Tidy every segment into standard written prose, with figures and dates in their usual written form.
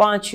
5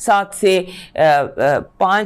5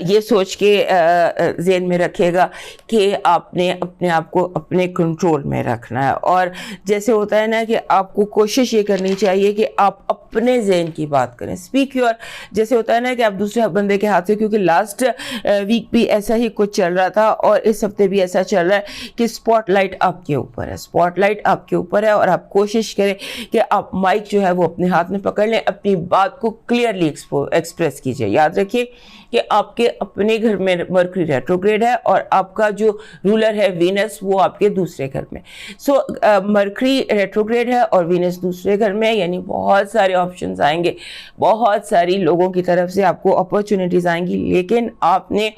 یہ سوچ کے ذہن میں رکھیے گا کہ آپ نے اپنے آپ کو اپنے کنٹرول میں رکھنا ہے. اور جیسے ہوتا ہے نا کہ آپ کو کوشش یہ کرنی چاہیے کہ آپ اپنے ذہن کی بات کریں. اسپیک یور، جیسے ہوتا ہے نا کہ آپ دوسرے بندے کے ہاتھ سے، کیونکہ لاسٹ ویک بھی ایسا ہی کچھ چل رہا تھا اور اس ہفتے بھی ایسا چل رہا ہے کہ اسپاٹ لائٹ آپ کے اوپر ہے، اسپاٹ لائٹ آپ کے اوپر ہے. اور آپ کوشش کریں کہ آپ مائک جو ہے وہ اپنے ہاتھ میں پکڑ لیں، اپنی بات کو کلیئرلی ایکسپریس کیجیے. یاد رکھیے کہ آپ کے اپنے گھر میں مرکری ریٹروگریڈ ہے اور آپ کا جو رولر ہے وینس وہ آپ کے دوسرے گھر میں. سو مرکری ریٹروگریڈ ہے اور وینس دوسرے گھر میں، یعنی بہت سارے آپشنز آئیں گے، بہت ساری لوگوں کی طرف سے آپ کو اپرچونیٹیز آئیں گی. لیکن آپ نے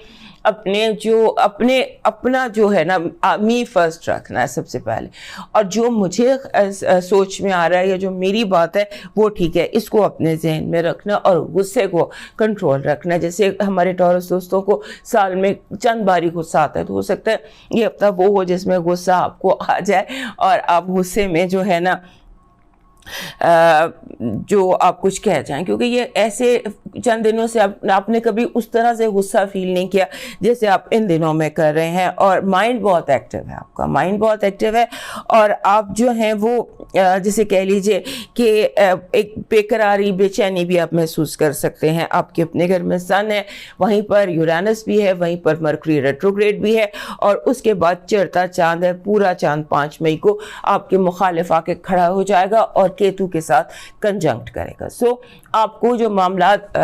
اپنا جو ہے نا می فرسٹ رکھنا ہے سب سے پہلے. اور جو مجھے سوچ میں آ رہا ہے یا جو میری بات ہے وہ ٹھیک ہے، اس کو اپنے ذہن میں رکھنا اور غصے کو کنٹرول رکھنا. جیسے ہمارے ٹورس دوستوں کو سال میں چند باری غصہ آتا ہے، تو ہو سکتا ہے یہ ہفتہ وہ ہو جس میں غصہ آپ کو آ جائے اور آپ غصے میں جو ہے نا جو آپ کچھ کہہ جائیں، کیونکہ یہ ایسے چند دنوں سے آپ نے کبھی اس طرح سے غصہ فیل نہیں کیا جیسے آپ ان دنوں میں کر رہے ہیں. اور مائنڈ بہت ایکٹیو ہے، آپ کا مائنڈ بہت ایکٹیو ہے اور آپ جو ہیں وہ جسے کہہ لیجئے کہ ایک بے قراری، بے چینی بھی آپ محسوس کر سکتے ہیں. آپ کے اپنے گھر میں سن ہے، وہیں پر یورینس بھی ہے، وہیں پر مرکری ریٹروگریڈ بھی ہے اور اس کے بعد چڑھتا چاند ہے. پورا چاند 5 مئی کو آپ کے مخالف آ کے کھڑا ہو جائے گا اور کیتو کے ساتھ کنجنکٹ کرے گا. سو آپ کو جو معاملات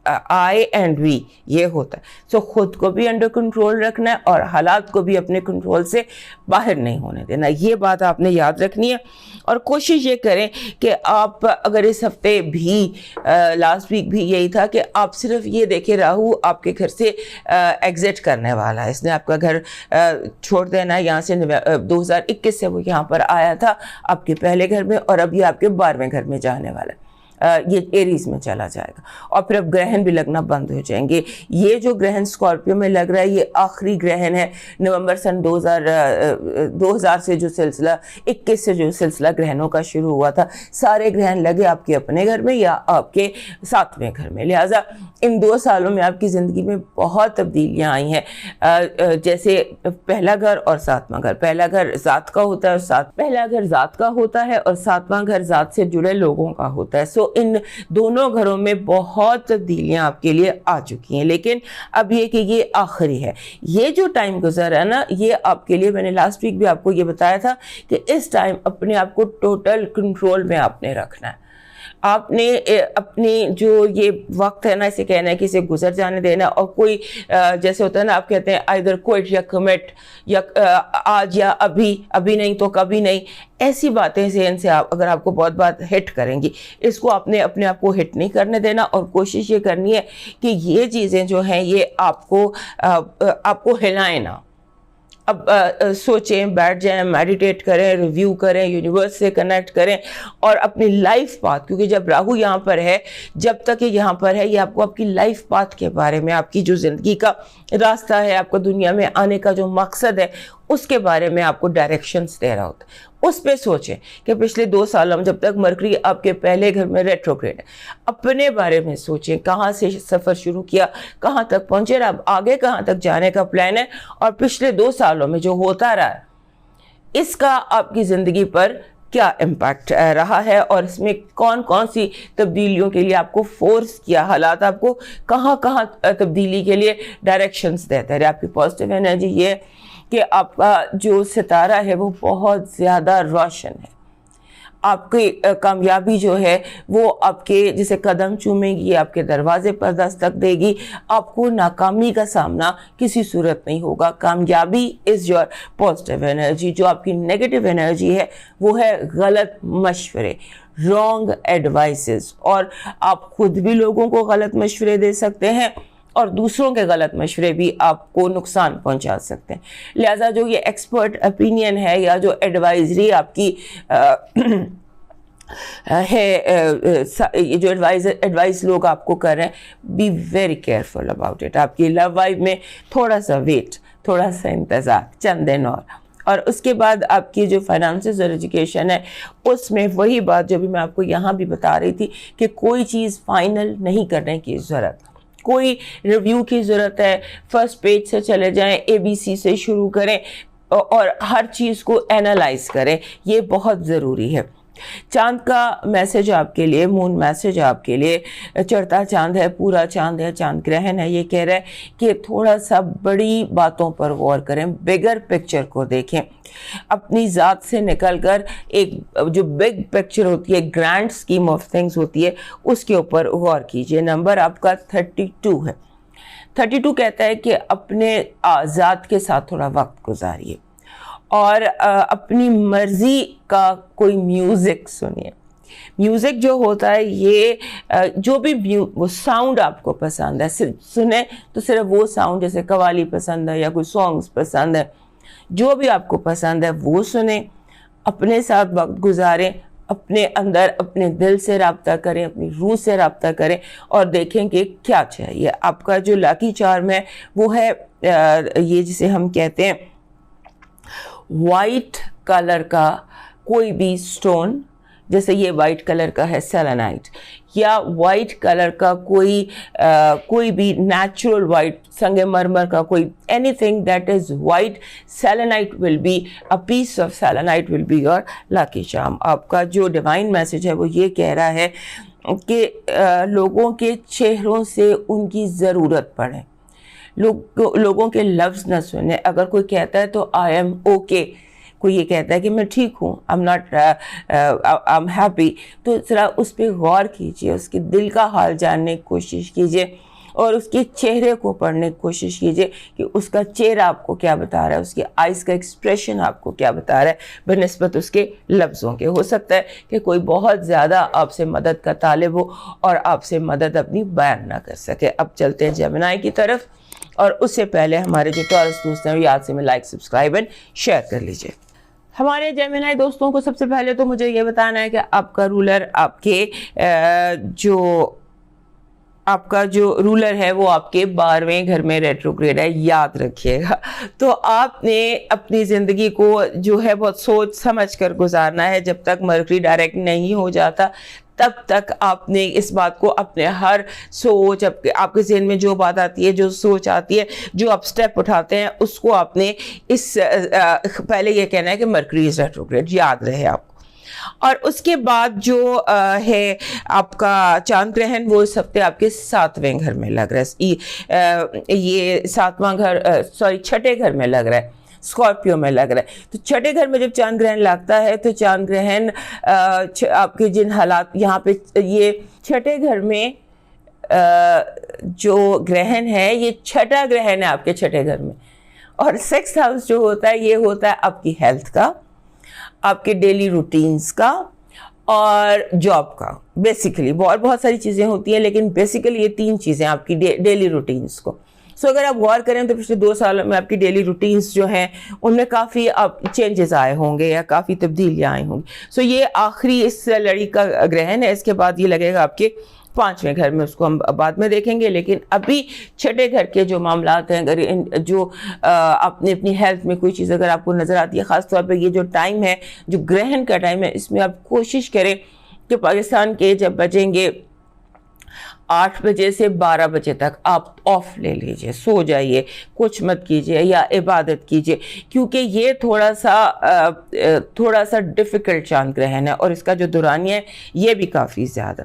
آئے اینڈ وی یہ ہوتا ہے. سو خود کو بھی انڈر کنٹرول رکھنا ہے اور حالات کو بھی اپنے کنٹرول سے باہر نہیں ہونے دینا. یہ بات آپ نے یاد رکھنی ہے. اور کوشش یہ کریں کہ آپ اگر اس ہفتے بھی لاسٹ ویک بھی یہی تھا کہ آپ صرف یہ دیکھیں راہو آپ کے گھر سے ایگزٹ کرنے والا ہے، اس نے آپ کا گھر چھوڑ دینا ہے. یہاں سے 2021 سے وہ یہاں پر آیا تھا آپ کے پہلے گھر میں اور اب یہ آپ کے 12ویں گھر میں جانے والا ہے. یہ ایریز میں چلا جائے گا اور پھر اب گرہن بھی لگنا بند ہو جائیں گے. یہ جو گرہن اسکارپیو میں لگ رہا ہے یہ آخری گرہن ہے. نومبر سن 2000 سے جو سلسلہ 21 سے جو سلسلہ گرہنوں کا شروع ہوا تھا، سارے گرہن لگے آپ کے اپنے گھر میں یا آپ کے 7ویں گھر میں. لہٰذا ان 2 سالوں میں آپ کی زندگی میں بہت تبدیلیاں آئی ہیں. جیسے پہلا گھر اور 7واں گھر، پہلا گھر ذات کا ہوتا ہے اور پہلا گھر ذات کا ہوتا ہے اور 7واں گھر ذات سے جڑے لوگوں کا ہوتا ہے. سو ان دونوں گھروں میں بہت تبدیلیاں آپ کے لیے آ چکی ہیں. لیکن اب یہ کہ یہ آخری ہے. یہ جو ٹائم گزر ہے نا، یہ آپ کے لیے، میں نے لاسٹ ویک بھی آپ کو یہ بتایا تھا کہ اس ٹائم اپنے آپ کو ٹوٹل کنٹرول میں آپ نے رکھنا ہے. آپ نے اپنی جو یہ وقت ہے نا، اسے کہنا ہے کہ اسے گزر جانے دینا. اور کوئی جیسے ہوتا ہے نا، آپ کہتے ہیں either quit یا commit، یا آج یا ابھی نہیں تو کبھی نہیں. ایسی باتیں ذہن سے اگر آپ کو بہت بات ہٹ کریں گی، اس کو آپ نے اپنے آپ کو ہٹ نہیں کرنے دینا. اور کوشش یہ کرنی ہے کہ یہ چیزیں جو ہیں یہ آپ کو ہلائیں نہ. اب سوچیں، بیٹھ جائیں، میڈیٹیٹ کریں، ریویو کریں، یونیورس سے کنیکٹ کریں اور اپنی لائف پاتھ، کیونکہ جب راہو یہاں پر ہے، جب تک یہ یہاں پر ہے، یہ آپ کو آپ کی لائف پاتھ کے بارے میں، آپ کی جو زندگی کا راستہ ہے، آپ کو دنیا میں آنے کا جو مقصد ہے، اس کے بارے میں آپ کو ڈائریکشنز دے رہا ہوتا ہے. اس پہ سوچیں کہ پچھلے 2 سالوں میں جب تک مرکری آپ کے پہلے گھر میں ریٹروگریڈ ہے، اپنے بارے میں سوچیں، کہاں سے سفر شروع کیا، کہاں تک پہنچے، اب آگے کہاں تک جانے کا پلان ہے، اور پچھلے 2 سالوں میں جو ہوتا رہا ہے اس کا آپ کی زندگی پر کیا امپیکٹ رہا ہے اور اس میں کون کون سی تبدیلیوں کے لیے آپ کو فورس کیا، حالات آپ کو کہاں کہاں تبدیلی کے لیے ڈائریکشنز دیتے رہے. آپ کی پازیٹیو انرجی یہ کہ آپ کا جو ستارہ ہے وہ بہت زیادہ روشن ہے. آپ کی کامیابی جو ہے وہ آپ کے جسے قدم چومے گی، آپ کے دروازے پر دستک دے گی. آپ کو ناکامی کا سامنا کسی صورت نہیں ہوگا. کامیابی از یور پازیٹیو انرجی. جو آپ کی نیگیٹو انرجی ہے وہ ہے غلط مشورے، رانگ ایڈوائسز. اور آپ خود بھی لوگوں کو غلط مشورے دے سکتے ہیں اور دوسروں کے غلط مشورے بھی آپ کو نقصان پہنچا سکتے ہیں. لہٰذا جو یہ ایکسپرٹ اپینین ہے یا جو ایڈوائزری آپ کی ہے، جو ایڈوائز لوگ آپ کو کر رہے ہیں، be very careful about it. آپ کی لو لائف میں تھوڑا سا ویٹ، تھوڑا سا انتظار، چند دن اور اس کے بعد آپ کی جو فائنانسز اور ایجوکیشن ہے اس میں وہی بات جو بھی میں آپ کو یہاں بھی بتا رہی تھی کہ کوئی چیز فائنل نہیں کرنے کی ضرورت. کوئی ریویو کی ضرورت ہے فرسٹ پیج سے چلے جائیں, ABC سے شروع کریں اور ہر چیز کو اینالائز کریں, یہ بہت ضروری ہے. چاند کا میسج آپ کے لیے, مون میسج آپ کے لیے, چڑھتا چاند ہے, پورا چاند ہے, چاند گرہن ہے, یہ کہہ رہا ہے کہ تھوڑا سا بڑی باتوں پر غور کریں, بگر پکچر کو دیکھیں, اپنی ذات سے نکل کر ایک جو بگ پکچر ہوتی ہے, گرینڈ اسکیم آف تھنگس ہوتی ہے, اس کے اوپر غور کیجئے. نمبر آپ کا 32 ہے. 32 کہتا ہے کہ اپنے ذات کے ساتھ تھوڑا وقت گزاریے اور اپنی مرضی کا کوئی میوزک سنیے. میوزک جو ہوتا ہے یہ جو بھی ساؤنڈ آپ کو پسند ہے سنیں تو صرف وہ ساؤنڈ, جیسے قوالی پسند ہے یا کوئی سانگز پسند ہے, جو بھی آپ کو پسند ہے وہ سنیں, اپنے ساتھ وقت گزاریں, اپنے اندر اپنے دل سے رابطہ کریں, اپنی روح سے رابطہ کریں اور دیکھیں کہ کیا چاہیے. آپ کا جو لاکی چارم ہے وہ ہے یہ جسے ہم کہتے ہیں وائٹ کلر کا کوئی بھی سٹون, جیسے یہ وائٹ کلر کا ہے سیلنائٹ, یا وائٹ کلر کا کوئی بھی نیچرل وائٹ سنگ مرمر کا کوئی anything that is white, selenite will be a piece of selenite will be your lucky charm. آپ کا جو ڈیوائن میسج ہے وہ یہ کہہ رہا ہے کہ لوگوں کے چہروں سے ان کی ضرورت پڑے, لوگوں کے لفظ نہ سنیں. اگر کوئی کہتا ہے تو آئی ایم اوکے, کوئی یہ کہتا ہے کہ میں ٹھیک ہوں, آئی ایم ہیپی, تو ذرا اس پہ غور کیجئے, اس کے دل کا حال جاننے کی کوشش کیجئے اور اس کے چہرے کو پڑھنے کی کوشش کیجئے کہ اس کا چہرہ آپ کو کیا بتا رہا ہے, اس کے آئیز کا ایکسپریشن آپ کو کیا بتا رہا ہے بنسبت اس کے لفظوں کے. ہو سکتا ہے کہ کوئی بہت زیادہ آپ سے مدد کا طالب ہو اور آپ سے مدد اپنی بیان نہ کر سکے. اب چلتے ہیں جیمنائی کی طرف, اور اس سے پہلے ہمارے جو ٹورس دوست ہیں یاد سے میں لائک, سبسکرائب اینڈ شیئر کر لیجئے. ہمارے جیمنائی دوستوں کو سب سے پہلے تو مجھے یہ بتانا ہے کہ آپ کا رولر آپ کا جو رولر ہے وہ آپ کے 12ویں گھر میں ریٹروگریڈ ہے, یاد رکھیے گا. تو آپ نے اپنی زندگی کو جو ہے بہت سوچ سمجھ کر گزارنا ہے. جب تک مرکری ڈائریکٹ نہیں ہو جاتا تب تک آپ نے اس بات کو اپنے ہر سوچ, آپ کے ذہن میں جو بات آتی ہے, جو سوچ آتی ہے, جو آپ سٹیپ اٹھاتے ہیں, اس کو آپ نے پہلے یہ کہنا ہے کہ مرکری از ریٹروگریڈ, یاد رہے آپ کو. اور اس کے بعد جو ہے آپ کا چاند گرہن وہ اس ہفتے آپ کے 7ویں گھر میں لگ رہا ہے. یہ 7واں گھر چھٹے گھر میں لگ رہا ہے, اسکارپیو میں لگ رہا ہے. تو چھٹے گھر میں جب چاند گرہن لگتا ہے تو چاند گرہن آپ کے جن حالات یہاں پہ, یہ چھٹے گھر میں جو گرہن ہے یہ چھٹا گرہن ہے آپ کے چھٹے گھر میں, اور 6th ہاؤس جو ہوتا ہے یہ ہوتا ہے آپ کی ہیلتھ کا, آپ کے ڈیلی روٹینز کا اور جاب کا. بیسیکلی بہت ساری چیزیں ہوتی ہیں لیکن بیسیکلی یہ 3 چیزیں آپ کی ڈیلی روٹینز کو. اگر آپ غور کریں تو پچھلے 2 سالوں میں آپ کی ڈیلی روٹینز جو ہیں ان میں کافی چینجز آئے ہوں گے یا کافی تبدیلیاں آئی ہوں گی. یہ آخری اس لڑی کا گرہن ہے, اس کے بعد یہ لگے گا آپ کے 5ویں گھر میں, اس کو ہم بعد میں دیکھیں گے. لیکن ابھی چھٹے گھر کے جو معاملات ہیں, اگر جو آپ نے اپنی ہیلتھ میں کوئی چیز اگر آپ کو نظر آتی ہے, خاص طور پہ یہ جو ٹائم ہے جو گرہن کا ٹائم ہے, اس میں آپ کوشش کریں کہ پاکستان کے جب بجیں گے 8 بجے سے 12 بجے تک آپ آف لے لیجئے, سو جائیے, کچھ مت کیجئے یا عبادت کیجئے, کیونکہ یہ تھوڑا سا ڈیفیکلٹ چاند گرہن ہے اور اس کا جو دورانیہ ہے یہ بھی کافی زیادہ.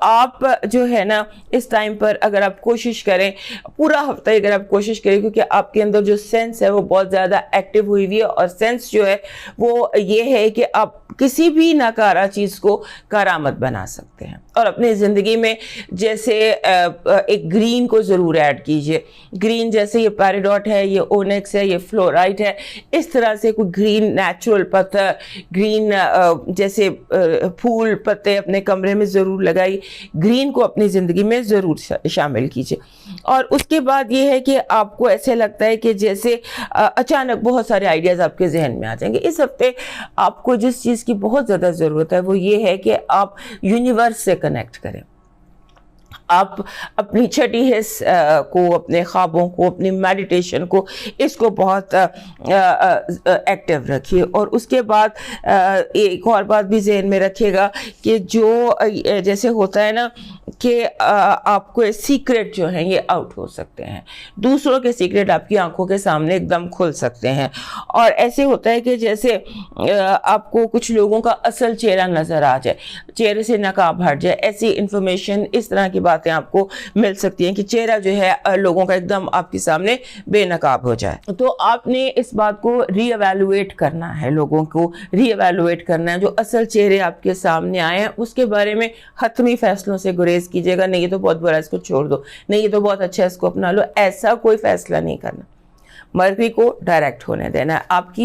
آپ جو ہے نا اس ٹائم پر اگر آپ کوشش کریں, پورا ہفتہ اگر آپ کوشش کریں, کیونکہ آپ کے اندر جو سینس ہے وہ بہت زیادہ ایکٹیو ہوئی ہوئی ہے, اور سینس جو ہے وہ یہ ہے کہ آپ کسی بھی ناکارہ چیز کو کارآمد بنا سکتے ہیں. اور اپنی زندگی میں جیسے ایک گرین کو ضرور ایڈ کیجئے. گرین جیسے یہ پیراڈاٹ ہے, یہ اونکس ہے, یہ فلورائٹ ہے, اس طرح سے کوئی گرین نیچرل پتھر, گرین جیسے پھول پتے اپنے کمرے میں ضرور لگائی, گرین کو اپنی زندگی میں ضرور شامل کیجئے. اور اس کے بعد یہ ہے کہ آپ کو ایسے لگتا ہے کہ جیسے اچانک بہت سارے آئیڈیاز آپ کے ذہن میں آ جائیں گے. اس ہفتے آپ کو جس چیز کی بہت زیادہ ضرورت ہے وہ یہ ہے کہ آپ یونیورس سے کنیکٹ کریں. آپ اپنی چھٹی حص کو, اپنے خوابوں کو, اپنی میڈیٹیشن کو, اس کو بہت ایکٹیو رکھیے. اور اس کے بعد ایک اور بات بھی ذہن میں رکھیے گا کہ جو جیسے ہوتا ہے نا کہ آپ کو سیکرٹ جو ہیں یہ آؤٹ ہو سکتے ہیں، دوسروں کے سیکرٹ آپ کی آنکھوں کے سامنے ایک دم کھل سکتے ہیں. اور ایسے ہوتا ہے کہ جیسے آپ کو کچھ لوگوں کا اصل چہرہ نظر آ جائے، چہرے سے نقاب ہٹ جائے، ایسی انفارمیشن، اس طرح کی باتیں آپ کو مل سکتی ہیں کہ چہرہ جو ہے لوگوں کا ایک دم آپ کے سامنے بے نقاب ہو جائے. تو آپ نے اس بات کو ری ایویلویٹ کرنا ہے، لوگوں کو ری ایویلویٹ کرنا ہے. جو اصل چہرے آپ کے سامنے آئے ہیں اس کے بارے میں حتمی فیصلوں سے گریز کیجیے گا. نہیں یہ تو بہت برا، اس کو چھوڑ دو، نہیں یہ تو بہت اچھا، اس کو اپنا لو. ایسا کوئی فیصلہ نہیں کرنا. مرضی کو ڈائریکٹ ہونے دینا. آپ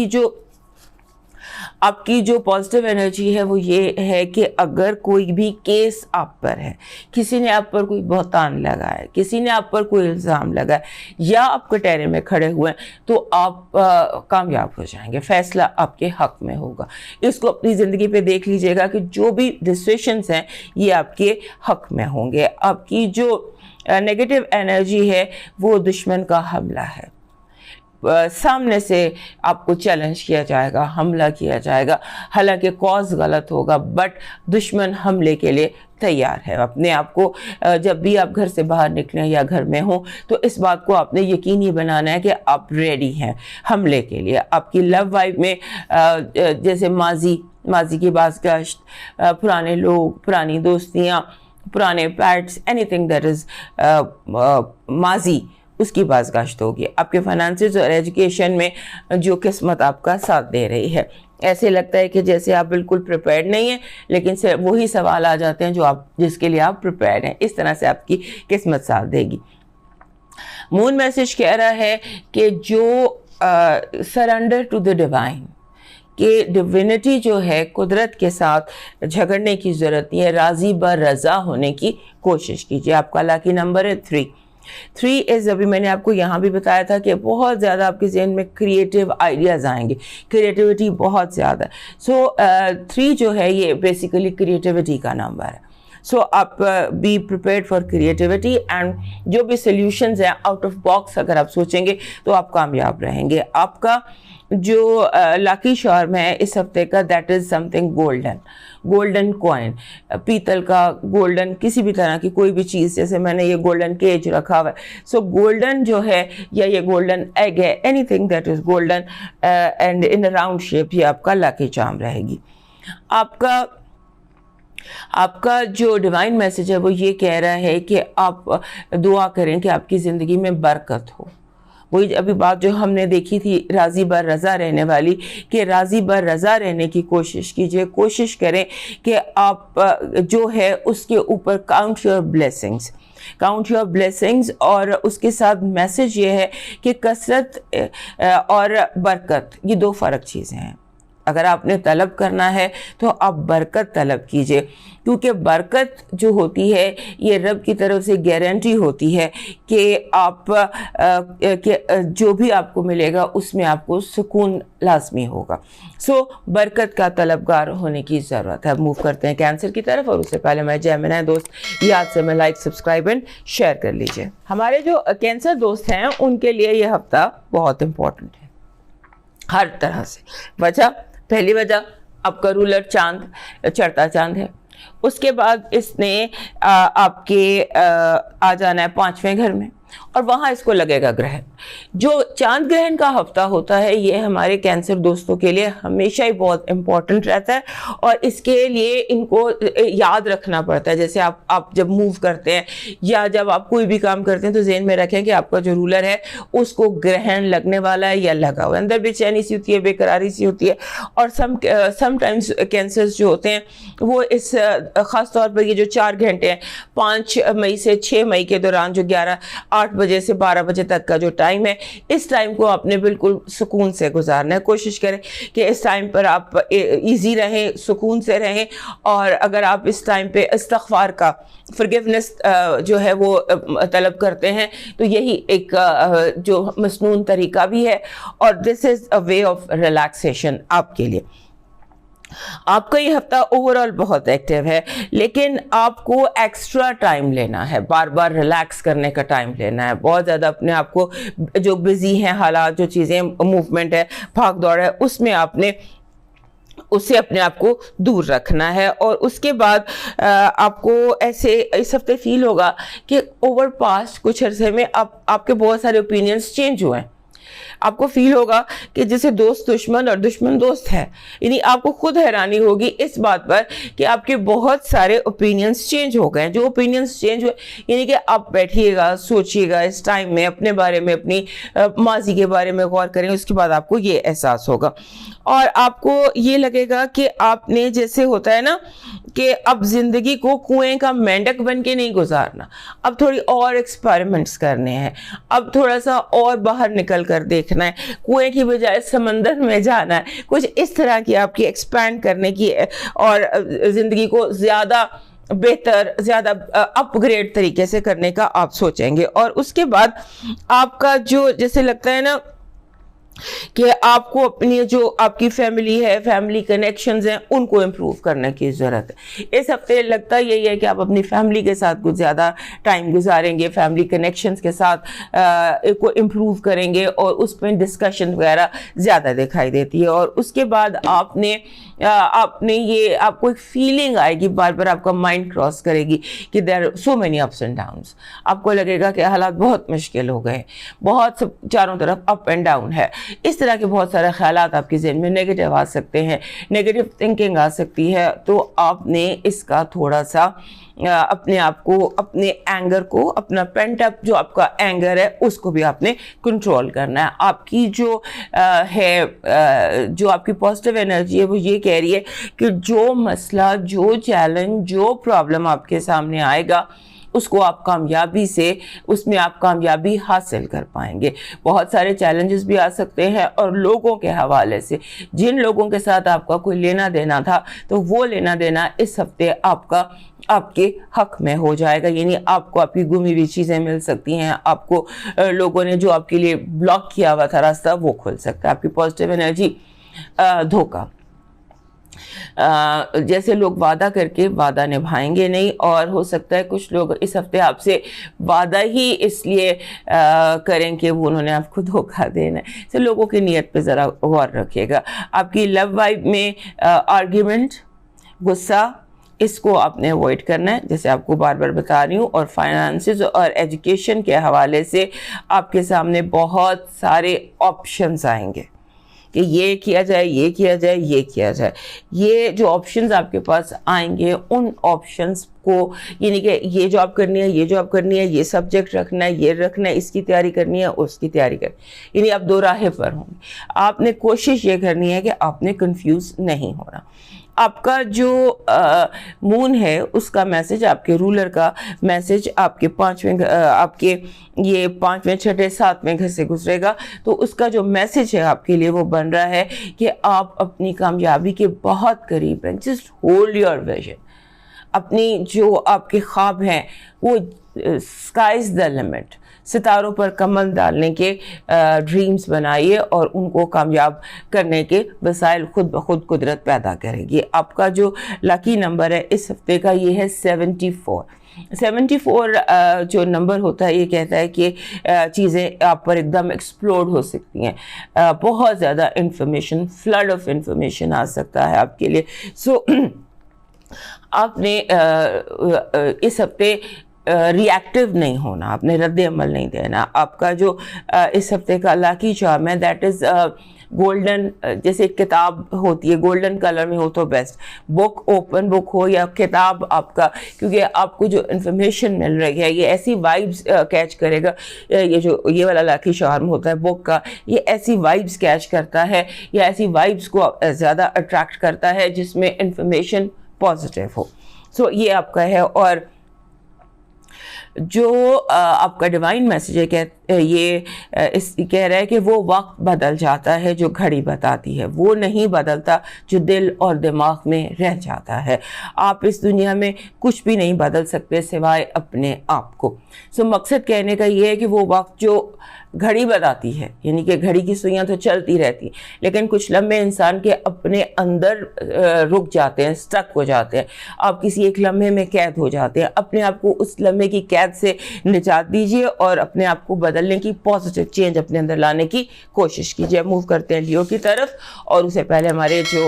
کی جو پازیٹیو انرجی ہے وہ یہ ہے کہ اگر کوئی بھی کیس آپ پر ہے، کسی نے آپ پر کوئی بہتان لگایا، کسی نے آپ پر کوئی الزام لگایا یا آپ کٹہرے میں کھڑے ہوئے ہیں، تو آپ کامیاب ہو جائیں گے. فیصلہ آپ کے حق میں ہوگا. اس کو اپنی زندگی پہ دیکھ لیجئے گا کہ جو بھی ڈیسیشنز ہیں یہ آپ کے حق میں ہوں گے. آپ کی جو نیگیٹو انرجی ہے وہ دشمن کا حملہ ہے. سامنے سے آپ کو چیلنج کیا جائے گا، حملہ کیا جائے گا، حالانکہ کاز غلط ہوگا بٹ دشمن حملے کے لیے تیار ہے. اپنے آپ کو جب بھی آپ گھر سے باہر نکلیں یا گھر میں ہوں تو اس بات کو آپ نے یقینی بنانا ہے کہ آپ ریڈی ہیں حملے کے لیے. آپ کی لو وائف میں جیسے ماضی کی بازگشت، پرانے لوگ، پرانی دوستیاں، پرانے پیٹس، اینی تھنگ دیٹ از ماضی، اس کی بازگشت ہوگی. آپ کے فائنانسز اور ایجوکیشن میں جو قسمت آپ کا ساتھ دے رہی ہے، ایسے لگتا ہے کہ جیسے آپ بالکل پریپیئرڈ نہیں ہیں لیکن وہی سوال آ جاتے ہیں جس کے لیے آپ پریپیئرڈ ہیں. اس طرح سے آپ کی قسمت ساتھ دے گی. مون میسج کہہ رہا ہے کہ جو سرنڈر ٹو دی ڈیوائن، کہ ڈیوینٹی جو ہے، قدرت کے ساتھ جھگڑنے کی ضرورت نہیں ہے، راضی بر رضا ہونے کی کوشش کیجیے. آپ کا لاکی نمبر ہے 3 از، ابھی میں نے آپ کو یہاں بھی بتایا تھا کہ بہت زیادہ آپ کے ذہن میں کریٹیو آئیڈیاز آئیں گے، کریٹیوٹی بہت زیادہ. سو 3 جو ہے یہ بیسیکلی کریٹیوٹی کا نمبر ہے. سو آپ be prepared for creativity and جو بھی سلیوشنز ہیں آؤٹ آف باکس اگر آپ سوچیں گے تو آپ کامیاب رہیں گے. آپ کا جو لاکی شارم ہے اس ہفتے کا، that is something golden coin, پیتل کا، گولڈن کسی بھی طرح کی کوئی بھی چیز. جیسے میں نے یہ گولڈن کیج رکھا ہوا ہے، سو گولڈن جو ہے یا یہ گولڈن ایگ ہے، any thing that is golden and in round shape, یہ آپ کا لاکی چارم رہے گی. آپ کا جو ڈیوائن میسج ہے وہ یہ کہہ رہا ہے کہ آپ دعا کریں کہ آپ کی زندگی میں برکت ہو. وہی ابھی بات جو ہم نے دیکھی تھی راضی بر رضا رہنے والی، کہ راضی بر رضا رہنے کی کوشش کیجئے. کوشش کریں کہ آپ جو ہے اس کے اوپر کاؤنٹ یور بلیسنگز. اور اس کے ساتھ میسج یہ ہے کہ کثرت اور برکت یہ 2 فرق چیزیں ہیں. اگر آپ نے طلب کرنا ہے تو آپ برکت طلب کیجئے، کیونکہ برکت جو ہوتی ہے یہ رب کی طرف سے گارنٹی ہوتی ہے کہ آپ جو بھی آپ کو ملے گا اس میں آپ کو سکون لازمی ہوگا. سو برکت کا طلبگار ہونے کی ضرورت ہے. موو کرتے ہیں کینسر کی طرف، اور اس سے پہلے میں جیمنائی دوست یاد سے میں لائک، سبسکرائب اینڈ شیئر کر لیجئے. ہمارے جو کینسر دوست ہیں ان کے لیے یہ ہفتہ بہت امپورٹنٹ ہے ہر طرح سے. پہلی وجہ آپ کا رولر چاند، چڑھتا چاند ہے. اس کے بعد اس نے آپ کے آ جانا ہے 5ویں گھر میں، اور وہاں اس کو لگے گا گرہن. جو چاند گرہن کا ہفتہ ہوتا ہے یہ ہمارے کینسر دوستوں کے لیے ہمیشہ ہی بہت امپورٹنٹ رہتا ہے، اور اس کے لیے ان کو یاد رکھنا پڑتا ہے. جیسے آپ جب موو کرتے ہیں یا جب آپ کوئی بھی کام کرتے ہیں تو ذہن میں رکھیں کہ آپ کا جو رولر ہے اس کو گرہن لگنے والا ہے یا لگا ہوا ہے. اندر بے چینی سی ہوتی ہے، بے قراری سی ہوتی ہے. اور سم ٹائمز کینسرز جو ہوتے ہیں وہ اس خاص طور پر یہ جو 4 گھنٹے ہیں 5 مئی سے 6 مئی کے دوران، جو 8 بجے سے 12 بجے تک کا جو ٹائم ہے، اس ٹائم کو آپ نے بالکل سکون سے گزارنا ہے. کوشش کریں کہ اس ٹائم پر آپ ایزی رہیں، سکون سے رہیں. اور اگر آپ اس ٹائم پہ استغفار کا، فرگیونیس جو ہے وہ طلب کرتے ہیں تو یہی ایک جو مسنون طریقہ بھی ہے، اور دس is a way of relaxation آپ کے لیے. آپ کا یہ ہفتہ اوورال بہت ایکٹیو ہے، لیکن آپ کو ایکسٹرا ٹائم لینا ہے، بار بار ریلیکس کرنے کا ٹائم لینا ہے. بہت زیادہ اپنے آپ کو جو بزی ہیں حالات، جو چیزیں موومنٹ ہے، بھاگ دوڑ ہے، اس میں آپ نے اسے اپنے آپ کو دور رکھنا ہے. اور اس کے بعد آپ کو ایسے اس ہفتے فیل ہوگا کہ اوور پاسٹ کچھ عرصے میں آپ کے بہت سارے اوپینینز چینج ہوئے ہیں. آپ کو فیل ہوگا کہ جیسے دوست دشمن اور دشمن دوست ہے. یعنی آپ کو خود حیرانی ہوگی اس بات پر کہ آپ کے بہت سارے اوپینینز چینج ہو گئے. جو اوپینینز چینج ہوئے یعنی کہ آپ بیٹھیے گا, سوچیے گا اس ٹائم میں اپنے بارے میں, اپنی ماضی کے بارے میں غور کریں. اس کے بعد آپ کو یہ احساس ہوگا اور آپ کو یہ لگے گا کہ آپ نے, جیسے ہوتا ہے نا کہ اب زندگی کو کنویں کا مینڈک بن کے نہیں گزارنا, اب تھوڑی اور ایکسپیریمنٹس کرنے ہیں, اب تھوڑا سا اور باہر نکل کر دیکھنا ہے, کنویں کی بجائے سمندر میں جانا ہے. کچھ اس طرح کی آپ کی ایکسپینڈ کرنے کی اور زندگی کو زیادہ بہتر, زیادہ اپ گریڈ طریقے سے کرنے کا آپ سوچیں گے. اور اس کے بعد آپ کا جو جیسے لگتا ہے نا کہ آپ کو اپنی جو آپ کی فیملی ہے, فیملی کنیکشنز ہیں, ان کو امپروو کرنے کی ضرورت ہے. اس ہفتے لگتا یہی ہے کہ آپ اپنی فیملی کے ساتھ کچھ زیادہ ٹائم گزاریں گے, فیملی کنیکشنز کے ساتھ کو امپروو کریں گے اور اس پہ ڈسکشن وغیرہ زیادہ دکھائی دیتی ہے. اور اس کے بعد آپ نے یہ آپ کو ایک فیلنگ آئے گی, بار بار آپ کا مائنڈ کراس کرے گی کہ there are so many ups and downs. آپ کو لگے گا کہ حالات بہت مشکل ہو گئے, بہت چاروں طرف اپ اینڈ ڈاؤن ہے. اس طرح کے بہت سارے خیالات آپ کے ذہن میں نیگیٹو آ سکتے ہیں, نیگیٹو تھنکنگ آ سکتی ہے. تو آپ نے اس کا تھوڑا سا اپنے آپ کو, اپنے اینگر کو, اپنا پینٹ اپ جو آپ کا اینگر ہے اس کو بھی آپ نے کنٹرول کرنا ہے. آپ کی جو ہے, جو آپ کی پازیٹیو انرجی ہے وہ یہ کہہ رہی ہے کہ جو مسئلہ, جو چیلنج, جو پرابلم آپ کے سامنے آئے گا اس کو آپ کامیابی سے, اس میں آپ کامیابی حاصل کر پائیں گے. بہت سارے چیلنجز بھی آ سکتے ہیں اور لوگوں کے حوالے سے, جن لوگوں کے ساتھ آپ کا کوئی لینا دینا تھا تو وہ لینا دینا اس ہفتے آپ کے حق میں ہو جائے گا. یعنی آپ کو آپ کی گمی ہوئی چیزیں مل سکتی ہیں, آپ کو لوگوں نے جو آپ کے لیے بلاک کیا ہوا تھا راستہ وہ کھل سکتا ہے. آپ کی پازیٹیو انرجی دھوکہ, جیسے لوگ وعدہ کر کے وعدہ نبھائیں گے نہیں, اور ہو سکتا ہے کچھ لوگ اس ہفتے آپ سے وعدہ ہی اس لیے کریں کہ وہ انہوں نے آپ کو دھوکہ دینا ہے. تو لوگوں کی نیت پہ ذرا غور رکھیے گا. آپ کی لو وائب میں آرگیومنٹ, غصہ, اس کو آپ نے اوائڈ کرنا ہے جیسے آپ کو بار بار بتا رہی ہوں. اور فائنانسز اور ایجوکیشن کے حوالے سے آپ کے سامنے بہت سارے آپشنز آئیں گے کہ یہ کیا جائے, یہ کیا جائے, یہ کیا جائے. یہ جو آپشنز آپ کے پاس آئیں گے ان آپشنز کو, یعنی کہ یہ جو آپ کرنی ہے, یہ جو آپ کرنی ہے, یہ سبجیکٹ رکھنا ہے, یہ رکھنا ہے, اس کی تیاری کرنی ہے, اس کی تیاری کرنی, یعنی آپ دو راہے پر ہوں گے. آپ نے کوشش یہ کرنی ہے کہ آپ نے کنفیوز نہیں ہونا. آپ کا جو مون ہے اس کا میسج, آپ کے رولر کا میسج آپ کے آپ کے یہ 5ویں 6ٹھے 7ویں گھر سے گزرے گا. تو اس کا جو میسج ہے آپ کے لیے وہ بن رہا ہے کہ آپ اپنی کامیابی کے بہت قریب ہیں. Just hold your vision. اپنی جو آپ کے خواب ہیں وہ اسکائز دا لمٹ, ستاروں پر کمل ڈالنے کے ڈریمز بنائیے اور ان کو کامیاب کرنے کے وسائل خود بخود قدرت پیدا کرے گی. آپ کا جو لکی نمبر ہے اس ہفتے کا یہ ہے 74. 74 جو نمبر ہوتا ہے یہ کہتا ہے کہ چیزیں آپ پر ایک دم ایکسپلوڈ ہو سکتی ہیں, بہت زیادہ انفارمیشن, فلڈ آف انفارمیشن آ سکتا ہے آپ کے لیے. سو آپ نے اس ہفتے ری ایکٹیو نہیں ہونا, آپ نے رد عمل نہیں دینا. آپ کا جو اس ہفتے کا لاکی چارم ہے دیٹ از گولڈن, جیسے کتاب ہوتی ہے گولڈن کلر میں ہو تو بیسٹ. بک, اوپن بک ہو یا کتاب آپ کا, کیونکہ آپ کو جو انفارمیشن مل رہی ہے یہ ایسی وائبس کیچ کرے گا. یہ والا لاکی چارم ہوتا ہے بک کا, یہ ایسی وائبس کیچ کرتا ہے یا ایسی وائبس کو زیادہ اٹریکٹ کرتا ہے جس میں انفارمیشن پازیٹیو ہو. سو یہ آپ کا ہے. اور جو آپ کا ڈیوائن میسیج ہے یہ کہہ رہا ہے کہ وہ وقت بدل جاتا ہے جو گھڑی بتاتی ہے, وہ نہیں بدلتا جو دل اور دماغ میں رہ جاتا ہے. آپ اس دنیا میں کچھ بھی نہیں بدل سکتے سوائے اپنے آپ کو. سو مقصد کہنے کا یہ ہے کہ وہ وقت جو گھڑی بتاتی ہے, یعنی کہ گھڑی کی سوئیاں تو چلتی رہتی لیکن کچھ لمحے انسان کے اپنے اندر رک جاتے ہیں, سٹک ہو جاتے ہیں. آپ کسی ایک لمحے میں قید ہو جاتے ہیں. اپنے آپ کو اس لمحے کی قید سے نجات دیجیے اور اپنے آپ کو بدلنے کی, پازیٹیو چینج اپنے اندر لانے کی کوشش کیجیے. موو کرتے ہیں لیو کی طرف, اور اسے پہلے ہمارے جو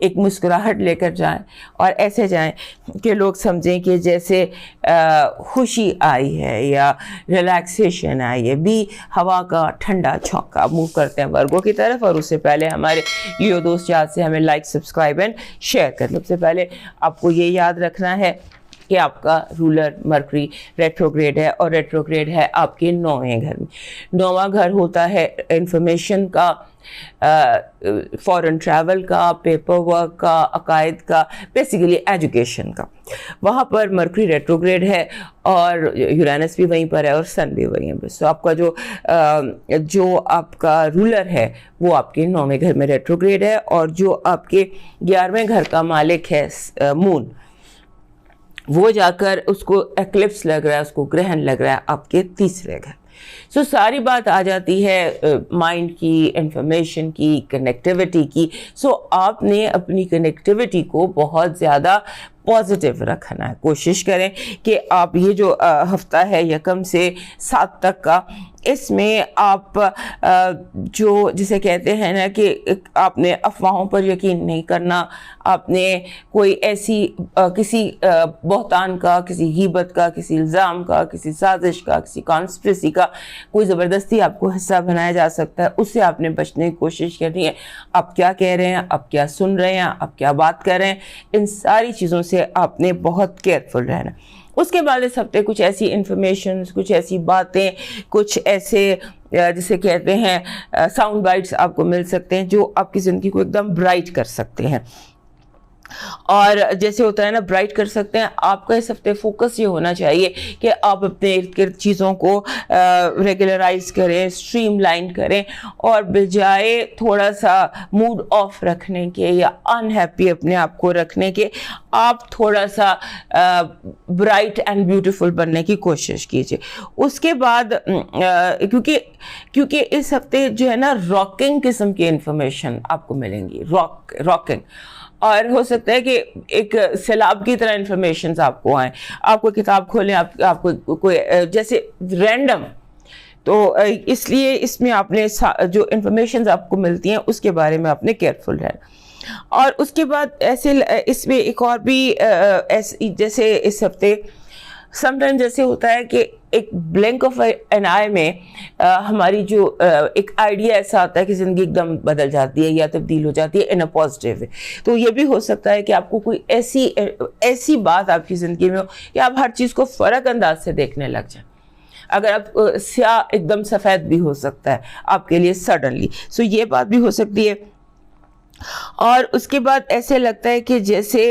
ایک مسکراہٹ لے کر جائیں اور ایسے جائیں کہ لوگ سمجھیں کہ جیسے خوشی آئی ہے یا ریلیکسیشن آئی ہے. بھی ہوا کا ٹھنڈا چھونکا موو کرتے ہیں ورگو کی طرف. اور اس سے پہلے ہمارے لیو دوست یاد سے ہمیں لائک سبسکرائب اینڈ شیئر کریں. سب سے پہلے آپ کو یہ یاد رکھنا ہے کہ آپ کا رولر مرکری ریٹروگریڈ ہے اور ریٹروگریڈ ہے آپ کے 9ویں گھر میں. 9واں گھر ہوتا ہے انفارمیشن کا, فورن ٹریول کا, پیپر ورک کا, عقائد کا, بیسیکلی ایجوکیشن کا. وہاں پر مرکری ریٹروگریڈ ہے اور یورینس بھی وہیں پر ہے اور سن بھی وہیں ہے. سو آپ کا جو آپ کا رولر ہے وہ آپ کے 9ویں گھر میں ریٹروگریڈ ہے, اور جو آپ کے 11ویں گھر کا مالک ہے مون, وہ جا کر اس کو ایکلپس لگ رہا ہے, اس کو گرہن لگ رہا ہے آپ کے 3رے گھر. سو ساری بات آ جاتی ہے مائنڈ کی, انفارمیشن کی, کنیکٹیوٹی کی. سو آپ نے اپنی کنیکٹیوٹی کو بہت زیادہ پازیٹیو رکھنا ہے. کوشش کریں کہ آپ یہ جو ہفتہ ہے 1 سے 7 تک کا, اس میں آپ جو جسے کہتے ہیں نا کہ آپ نے افواہوں پر یقین نہیں کرنا. آپ نے کوئی ایسی کسی بہتان کا, کسی غیبت کا, کسی الزام کا, کسی سازش کا, کسی کانسپریسی کا کوئی زبردستی آپ کو حصہ بنایا جا سکتا ہے, اس سے آپ نے بچنے کی کوشش کرنی ہے. آپ کیا کہہ رہے ہیں, آپ کیا سن رہے ہیں, آپ کیا بات کر رہے ہیں, ان ساری چیزوں سے آپ نے بہت کیئرفل رہنا. اس کے بعد اس ہفتے کچھ ایسی انفارمیشنز, کچھ ایسی باتیں, کچھ ایسے جسے کہتے ہیں ساؤنڈ بائٹس آپ کو مل سکتے ہیں جو آپ کی زندگی کو ایک دم برائٹ کر سکتے ہیں. اور جیسے ہوتا ہے نا برائٹ کر سکتے ہیں. آپ کا اس ہفتے فوکس یہ ہونا چاہیے کہ آپ اپنے ارد گرد چیزوں کو ریگولرائز کریں, اسٹریم لائن کریں, اور بجائے تھوڑا سا موڈ آف رکھنے کے یا انہیپی اپنے آپ کو رکھنے کے, آپ تھوڑا سا برائٹ اینڈ بیوٹیفل بننے کی کوشش کیجیے. اس کے بعد کیونکہ اس ہفتے جو ہے نا راکنگ قسم کی انفارمیشن آپ کو ملیں گی, راکنگ, اور ہو سکتا ہے کہ ایک سیلاب کی طرح انفارمیشنز آپ کو آئیں. آپ کو کتاب کھولیں, آپ کو کوئی جیسے رینڈم, تو اس لیے اس میں آپ نے جو انفارمیشنز آپ کو ملتی ہیں اس کے بارے میں آپ نے کیئرفل رہنا. اور اس کے بعد ایسے اس میں ایک اور بھی جیسے اس ہفتے سم ٹائم جیسے ہوتا ہے کہ ایک بلنک آف این آئی میں ہماری جو ایک آئیڈیا ایسا آتا ہے کہ زندگی ایک دم بدل جاتی ہے یا تبدیل ہو جاتی ہے ان اے پازیٹیو وے. تو یہ بھی ہو سکتا ہے کہ آپ کو کوئی ایسی بات آپ کی زندگی میں ہو کہ آپ ہر چیز کو فرق انداز سے دیکھنے لگ جائیں. اگر آپ سیاہ ایک دم سفید بھی ہو سکتا ہے آپ کے لیے سڈنلی, سو یہ بات بھی ہو سکتی ہے. اور اس کے بعد ایسے لگتا ہے کہ جیسے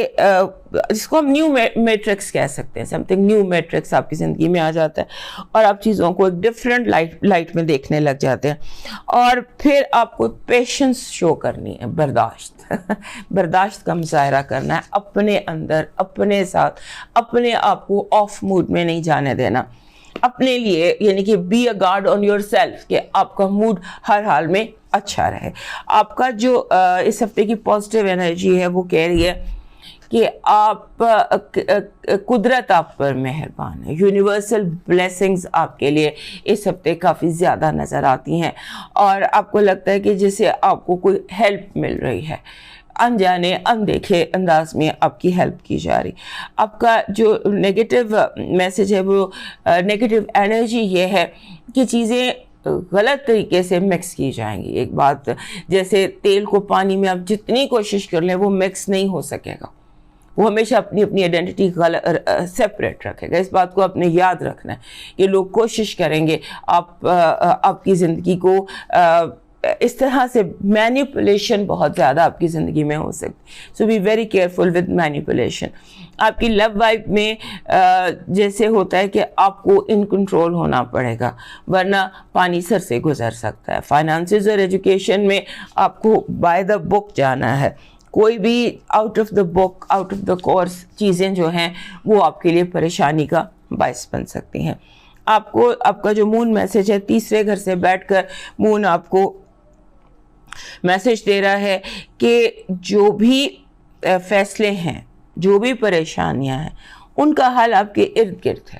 جس کو ہم نیو میٹرکس کہہ سکتے ہیں, سم تھنگ نیو میٹرکس آپ کی زندگی میں آ جاتا ہے اور آپ چیزوں کو ایک ڈفرینٹ لائٹ میں دیکھنے لگ جاتے ہیں. اور پھر آپ کو پیشنس شو کرنی ہے, برداشت کا مظاہرہ کرنا ہے اپنے اندر, اپنے ساتھ, اپنے آپ کو آف موڈ میں نہیں جانے دینا اپنے لیے, یعنی کہ be a guard on yourself, کہ آپ کا موڈ ہر حال میں اچھا رہے. آپ کا جو اس ہفتے کی پازیٹیو انرجی ہے وہ کہہ رہی ہے کہ آپ قدرت آپ پر مہربان ہے. یونیورسل بلیسنگز آپ کے لیے اس ہفتے کافی زیادہ نظر آتی ہیں, اور آپ کو لگتا ہے کہ جیسے آپ کو کوئی ہیلپ مل رہی ہے, انجانے اندیکھے انداز میں آپ کی ہیلپ کی جا رہی. آپ کا جو نیگیٹو میسج ہے وہ نیگیٹو انرجی یہ ہے کہ چیزیں غلط طریقے سے مکس کی جائیں گی. ایک بات, جیسے تیل کو پانی میں آپ جتنی کوشش کر لیں وہ مکس نہیں ہو سکے گا, وہ ہمیشہ اپنی آئیڈینٹی سیپریٹ رکھے گا. اس بات کو آپ نے یاد رکھنا ہے کہ لوگ کوشش کریں گے آپ کی زندگی کو اس طرح سے, مینیپولیشن بہت زیادہ آپ کی زندگی میں ہو سکتی. So be very careful with manipulation. آپ کی لو وائف میں جیسے ہوتا ہے کہ آپ کو ان کنٹرول ہونا پڑے گا ورنہ پانی سر سے گزر سکتا ہے. فائنانسز اور ایجوکیشن میں آپ کو بائی دا بک جانا ہے. کوئی بھی out of the book, out of the course چیزیں جو ہیں وہ آپ کے لیے پریشانی کا باعث بن سکتی ہیں. آپ کا جو مون میسج ہے 3رے گھر سے بیٹھ کر مون آپ کو میسج دے رہا ہے کہ جو بھی فیصلے ہیں, جو بھی پریشانیاں ہیں, ان کا حل آپ کے ارد گرد ہے.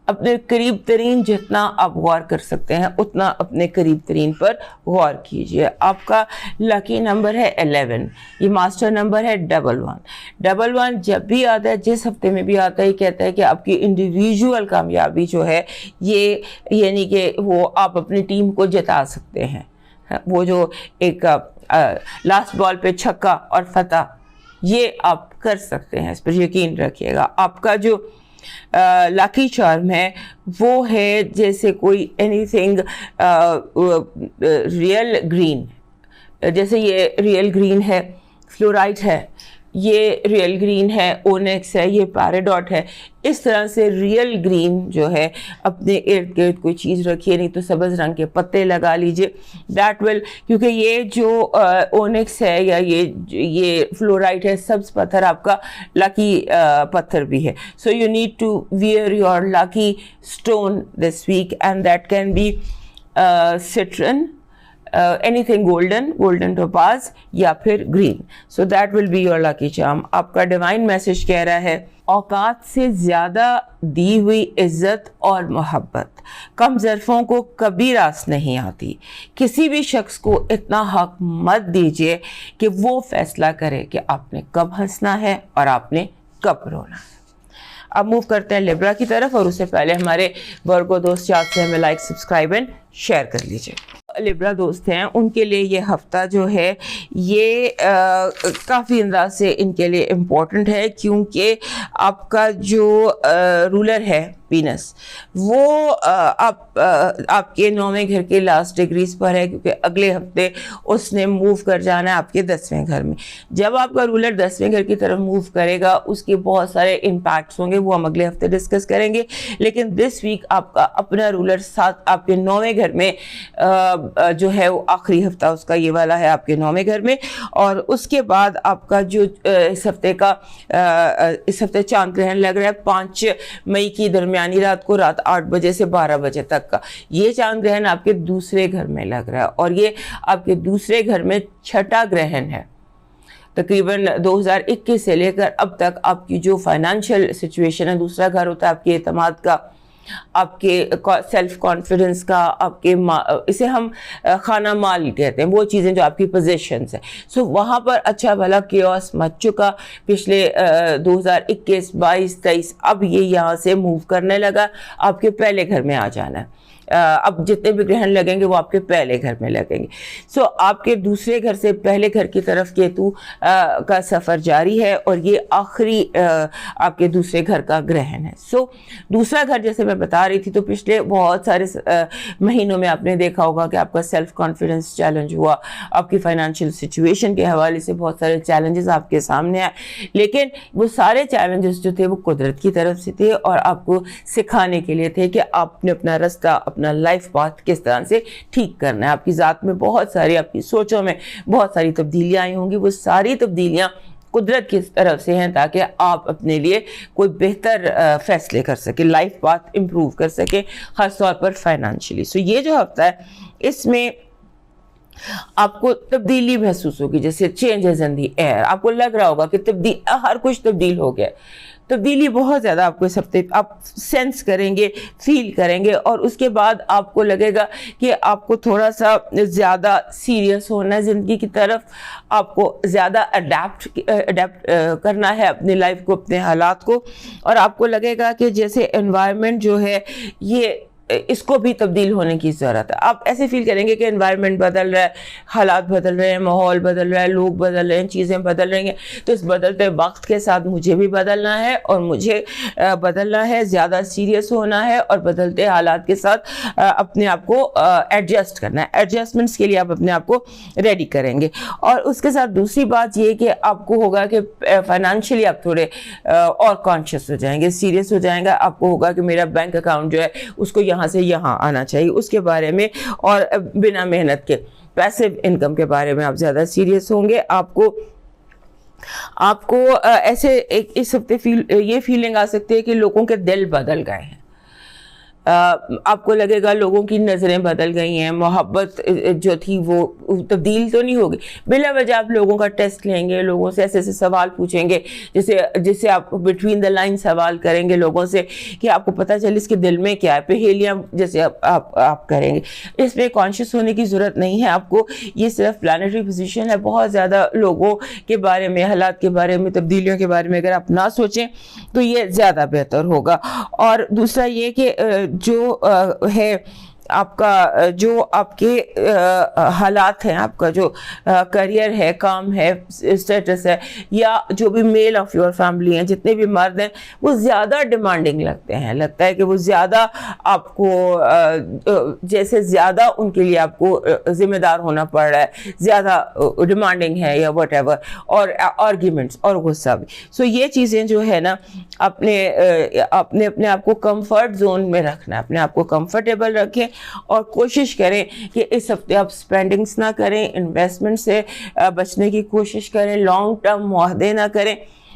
اپنے قریب ترین جتنا آپ غور کر سکتے ہیں اتنا اپنے قریب ترین پر غور کیجئے. آپ کا لکی نمبر ہے 11. یہ ماسٹر نمبر ہے 11. 11 جب بھی آتا ہے, جس ہفتے میں بھی آتا ہے, یہ کہتا ہے کہ آپ کی انڈیویجول کامیابی جو ہے یہ یعنی کہ وہ آپ اپنی ٹیم کو جتا سکتے ہیں. وہ جو ایک لاسٹ بال پہ چھکا اور فتح, یہ آپ کر سکتے ہیں, اس پر یقین رکھیے گا. آپ کا جو لاکی چارم ہے وہ ہے جیسے کوئی اینی تھنگ ریئل گرین, جیسے یہ ریئل گرین ہے, فلورائٹ ہے, یہ ریئل گرین ہے, اونیکس ہے, یہ پیراڈاٹ ہے. اس طرح سے ریئل گرین جو ہے اپنے ارد گرد کوئی چیز رکھیے, نہیں تو سبز رنگ کے پتے لگا لیجئے. دیٹ ول, کیونکہ یہ جو اونیکس ہے یا یہ فلورائٹ ہے, سبز پتھر آپ کا لاکی پتھر بھی ہے. So you need to wear your lucky stone this week, and that can be stern, anything golden topaz یا پھر green. So that will be your lucky charm. آپ کا ڈیوائن میسج کہہ رہا ہے اوقات سے زیادہ دی ہوئی عزت اور محبت کم ظرفوں کو کبھی راس نہیں آتی. کسی بھی شخص کو اتنا حق مت دیجیے کہ وہ فیصلہ کرے کہ آپ نے کب ہنسنا ہے اور آپ نے کب رونا ہے. اب موو کرتے ہیں لیبرا کی طرف, اور اس سے پہلے ہمارے ورگو دوست یاد سے ہمیں لائک, سبسکرائب اینڈ شیئر کر لیجیے. لیبرا دوست ہیں ان کے لیے یہ ہفتہ جو ہے یہ کافی انداز سے ان کے لیے امپورٹنٹ ہے, کیونکہ آپ کا جو رولر ہے وینس وہ آپ کے 9ویں گھر کے لاسٹ ڈگریز پر ہے, کیونکہ اگلے ہفتے اس نے موو کر جانا ہے آپ کے 10ویں گھر میں. جب آپ کا رولر 10ویں گھر کی طرف موو کرے گا اس کے بہت سارے امپیکٹس ہوں گے, وہ ہم اگلے ہفتے ڈسکس کریں گے. لیکن دس ویک آپ کا اپنا رولر آپ کے 9ویں گھر میں جو ہے وہ آخری ہفتہ اس کا یہ والا ہے آپ کے 9ویں گھر میں. اور اس کے بعد آپ کا جو اس ہفتے چاند گرہن لگ رہا ہے 5 مئی کی درمیانی رات کو, رات 8 بجے سے 12 بجے تک کا. یہ چاند گرہن آپ کے دوسرے گھر میں لگ رہا ہے, اور یہ آپ کے دوسرے گھر میں 6ٹھا گرہن ہے. تقریباً 2021 سے لے کر اب تک آپ کی جو فائنانشیل سچویشن ہے, دوسرا گھر ہوتا ہے آپ کے اعتماد کا, آپ کے سیلف کانفیڈنس کا, آپ کے اسے ہم خانہ مال کہتے ہیں, وہ چیزیں جو آپ کی پوزیشنز ہیں. سو وہاں پر اچھا بھلا کیوس مچ چکا پچھلے 2021, 22, 23. اب یہ یہاں سے موو کرنے لگا, آپ کے پہلے گھر میں آ جانا ہے. اب جتنے بھی گرہن لگیں گے وہ آپ کے پہلے گھر میں لگیں گے. سو آپ کے دوسرے گھر سے پہلے گھر کی طرف کیتو کا سفر جاری ہے, اور یہ آخری آپ کے دوسرے گھر کا گرہن ہے. سو دوسرا گھر جیسے میں بتا رہی تھی, تو پچھلے بہت سارے مہینوں میں آپ نے دیکھا ہوگا کہ آپ کا سیلف کانفیڈنس چیلنج ہوا, آپ کی فائنانشیل سچویشن کے حوالے سے بہت سارے چیلنجز آپ کے سامنے آئے. لیکن وہ سارے چیلنجز جو تھے وہ قدرت کی طرف سے تھے, اور آپ کو سکھانے کے لیے تھے کہ آپ نے اپنا رستہ, اپنا لائف پاتھ کس طرح سے ٹھیک کرنا ہے. آپ کی ذات میں بہت ساری, آپ کی سوچوں میں بہت ساری تبدیلیاں آئی ہوں گی. وہ ساری تبدیلیاں قدرت کی طرف سے ہیں تاکہ آپ اپنے لیے کوئی بہتر فیصلے کر سکیں, لائف پاتھ امپروو کر سکیں, خاص طور پر فائنانشلی. سو یہ جو ہفتہ ہے اس میں آپ کو تبدیلی محسوس ہوگی, جیسے چینجز ان دی ایئر. آپ کو لگ رہا ہوگا کہ ہر کچھ تبدیل ہو گیا. تبدیلی بہت زیادہ آپ کو اس ہفتے آپ سینس کریں گے, فیل کریں گے, اور اس کے بعد آپ کو لگے گا کہ آپ کو تھوڑا سا زیادہ سیریس ہونا ہے زندگی کی طرف, آپ کو زیادہ اڈیپٹ کرنا ہے اپنی لائف کو, اپنے حالات کو. اور آپ کو لگے گا کہ جیسے انوائرمنٹ جو ہے یہ اس کو بھی تبدیل ہونے کی ضرورت ہے. آپ ایسے فیل کریں گے کہ انوائرمنٹ بدل رہا ہے, حالات بدل رہے ہیں, ماحول بدل رہا ہے, لوگ بدل رہے ہیں, چیزیں بدل رہی ہیں. تو اس بدلتے وقت کے ساتھ مجھے بھی بدلنا ہے, اور مجھے بدلنا ہے, زیادہ سیریس ہونا ہے, اور بدلتے حالات کے ساتھ اپنے آپ کو ایڈجسٹ کرنا ہے. ایڈجسٹمنٹس کے لیے آپ اپنے آپ کو ریڈی کریں گے. اور اس کے ساتھ دوسری بات یہ کہ آپ کو ہوگا کہ فائنانشلی آپ تھوڑے اور کانشیس ہو جائیں گے, سیریس ہو جائیں گا. آپ کو ہوگا کہ میرا بینک اکاؤنٹ جو ہے اس کو یہاں سے یہاں آنا چاہیے, اس کے بارے میں, اور بنا محنت کے پیسو انکم کے بارے میں آپ زیادہ سیریس ہوں گے. آپ کو ایسے اس ہفتے یہ فیلنگ آ سکتی ہے کہ لوگوں کے دل بدل گئے ہیں. آپ کو لگے گا لوگوں کی نظریں بدل گئی ہیں, محبت جو تھی وہ تبدیل تو نہیں ہوگی. بلا وجہ آپ لوگوں کا ٹیسٹ لیں گے, لوگوں سے ایسے ایسے سوال پوچھیں گے جسے آپ بٹوین دا لائن سوال کریں گے لوگوں سے کہ آپ کو پتہ چلے اس کے دل میں کیا ہے, پہیلیاں جیسے آپ کریں گے. اس میں کانشیس ہونے کی ضرورت نہیں ہے آپ کو, یہ صرف پلانیٹری پوزیشن ہے. بہت زیادہ لوگوں کے بارے میں, حالات کے بارے میں, تبدیلیوں کے بارے میں اگر آپ نہ سوچیں تو یہ زیادہ بہتر ہوگا. اور دوسرا یہ کہ جو ہے آپ کا, جو آپ کے حالات ہیں, آپ کا جو کریئر ہے, کام ہے, اسٹیٹس ہے, یا جو بھی میل آف یور فیملی ہیں, جتنے بھی مرد ہیں, وہ زیادہ ڈیمانڈنگ لگتے ہیں. لگتا ہے کہ وہ زیادہ آپ کو, جیسے زیادہ ان کے لیے آپ کو ذمہ دار ہونا پڑ رہا ہے, زیادہ ڈیمانڈنگ ہے یا وٹ ایور, اور آرگیومنٹس اور غصہ بھی. سو یہ چیزیں جو ہے نا, اپنے آپ کو کمفرٹ زون میں رکھنا ہے, اپنے آپ کو کمفرٹیبل رکھیں اور کوشش کریں کہ اس ہفتے آپ سپینڈنگز نہ کریں, انویسٹمنٹ سے بچنے کی کوشش کریں, لانگ ٹرم معاہدے نہ کریں,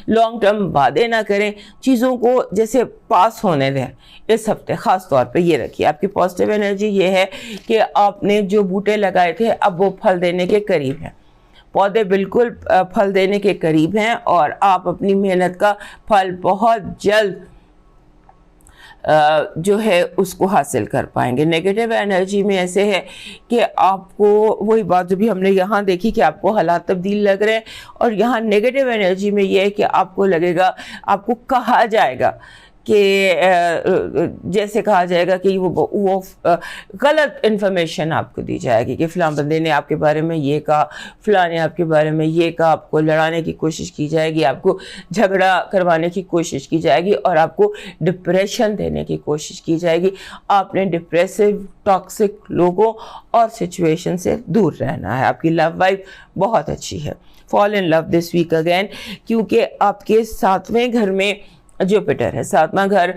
لانگ ٹرم وعدے نہ کریں, چیزوں کو جیسے پاس ہونے دیں. اس ہفتے خاص طور پہ یہ رکھیے, آپ کی پازیٹیو انرجی یہ ہے کہ آپ نے جو بوٹے لگائے تھے اب وہ پھل دینے کے قریب ہیں, پودے بالکل پھل دینے کے قریب ہیں, اور آپ اپنی محنت کا پھل بہت جلد جو ہے اس کو حاصل کر پائیں گے. نیگیٹو انرجی میں ایسے ہے کہ آپ کو وہی بات جو بھی ہم نے یہاں دیکھی کہ آپ کو حالات تبدیل لگ رہے ہیں, اور یہاں نیگیٹو انرجی میں یہ ہے کہ آپ کو لگے گا, آپ کو کہا جائے گا کہ جیسے کہا جائے گا کہ وہ غلط انفارمیشن آپ کو دی جائے گی کہ فلاں بندے نے آپ کے بارے میں یہ کہا, فلاں نے آپ کے بارے میں یہ کہا, آپ کو لڑانے کی کوشش کی جائے گی, آپ کو جھگڑا کروانے کی کوشش کی جائے گی, اور آپ کو ڈپریشن دینے کی کوشش کی جائے گی. آپ نے ڈپریسو, ٹاکسک لوگوں اور سچویشن سے دور رہنا ہے. آپ کی لو لائف بہت اچھی ہے. فال in love this week again, کیونکہ آپ کے 7ویں گھر میں جوپیٹر ہے. 7واں گھر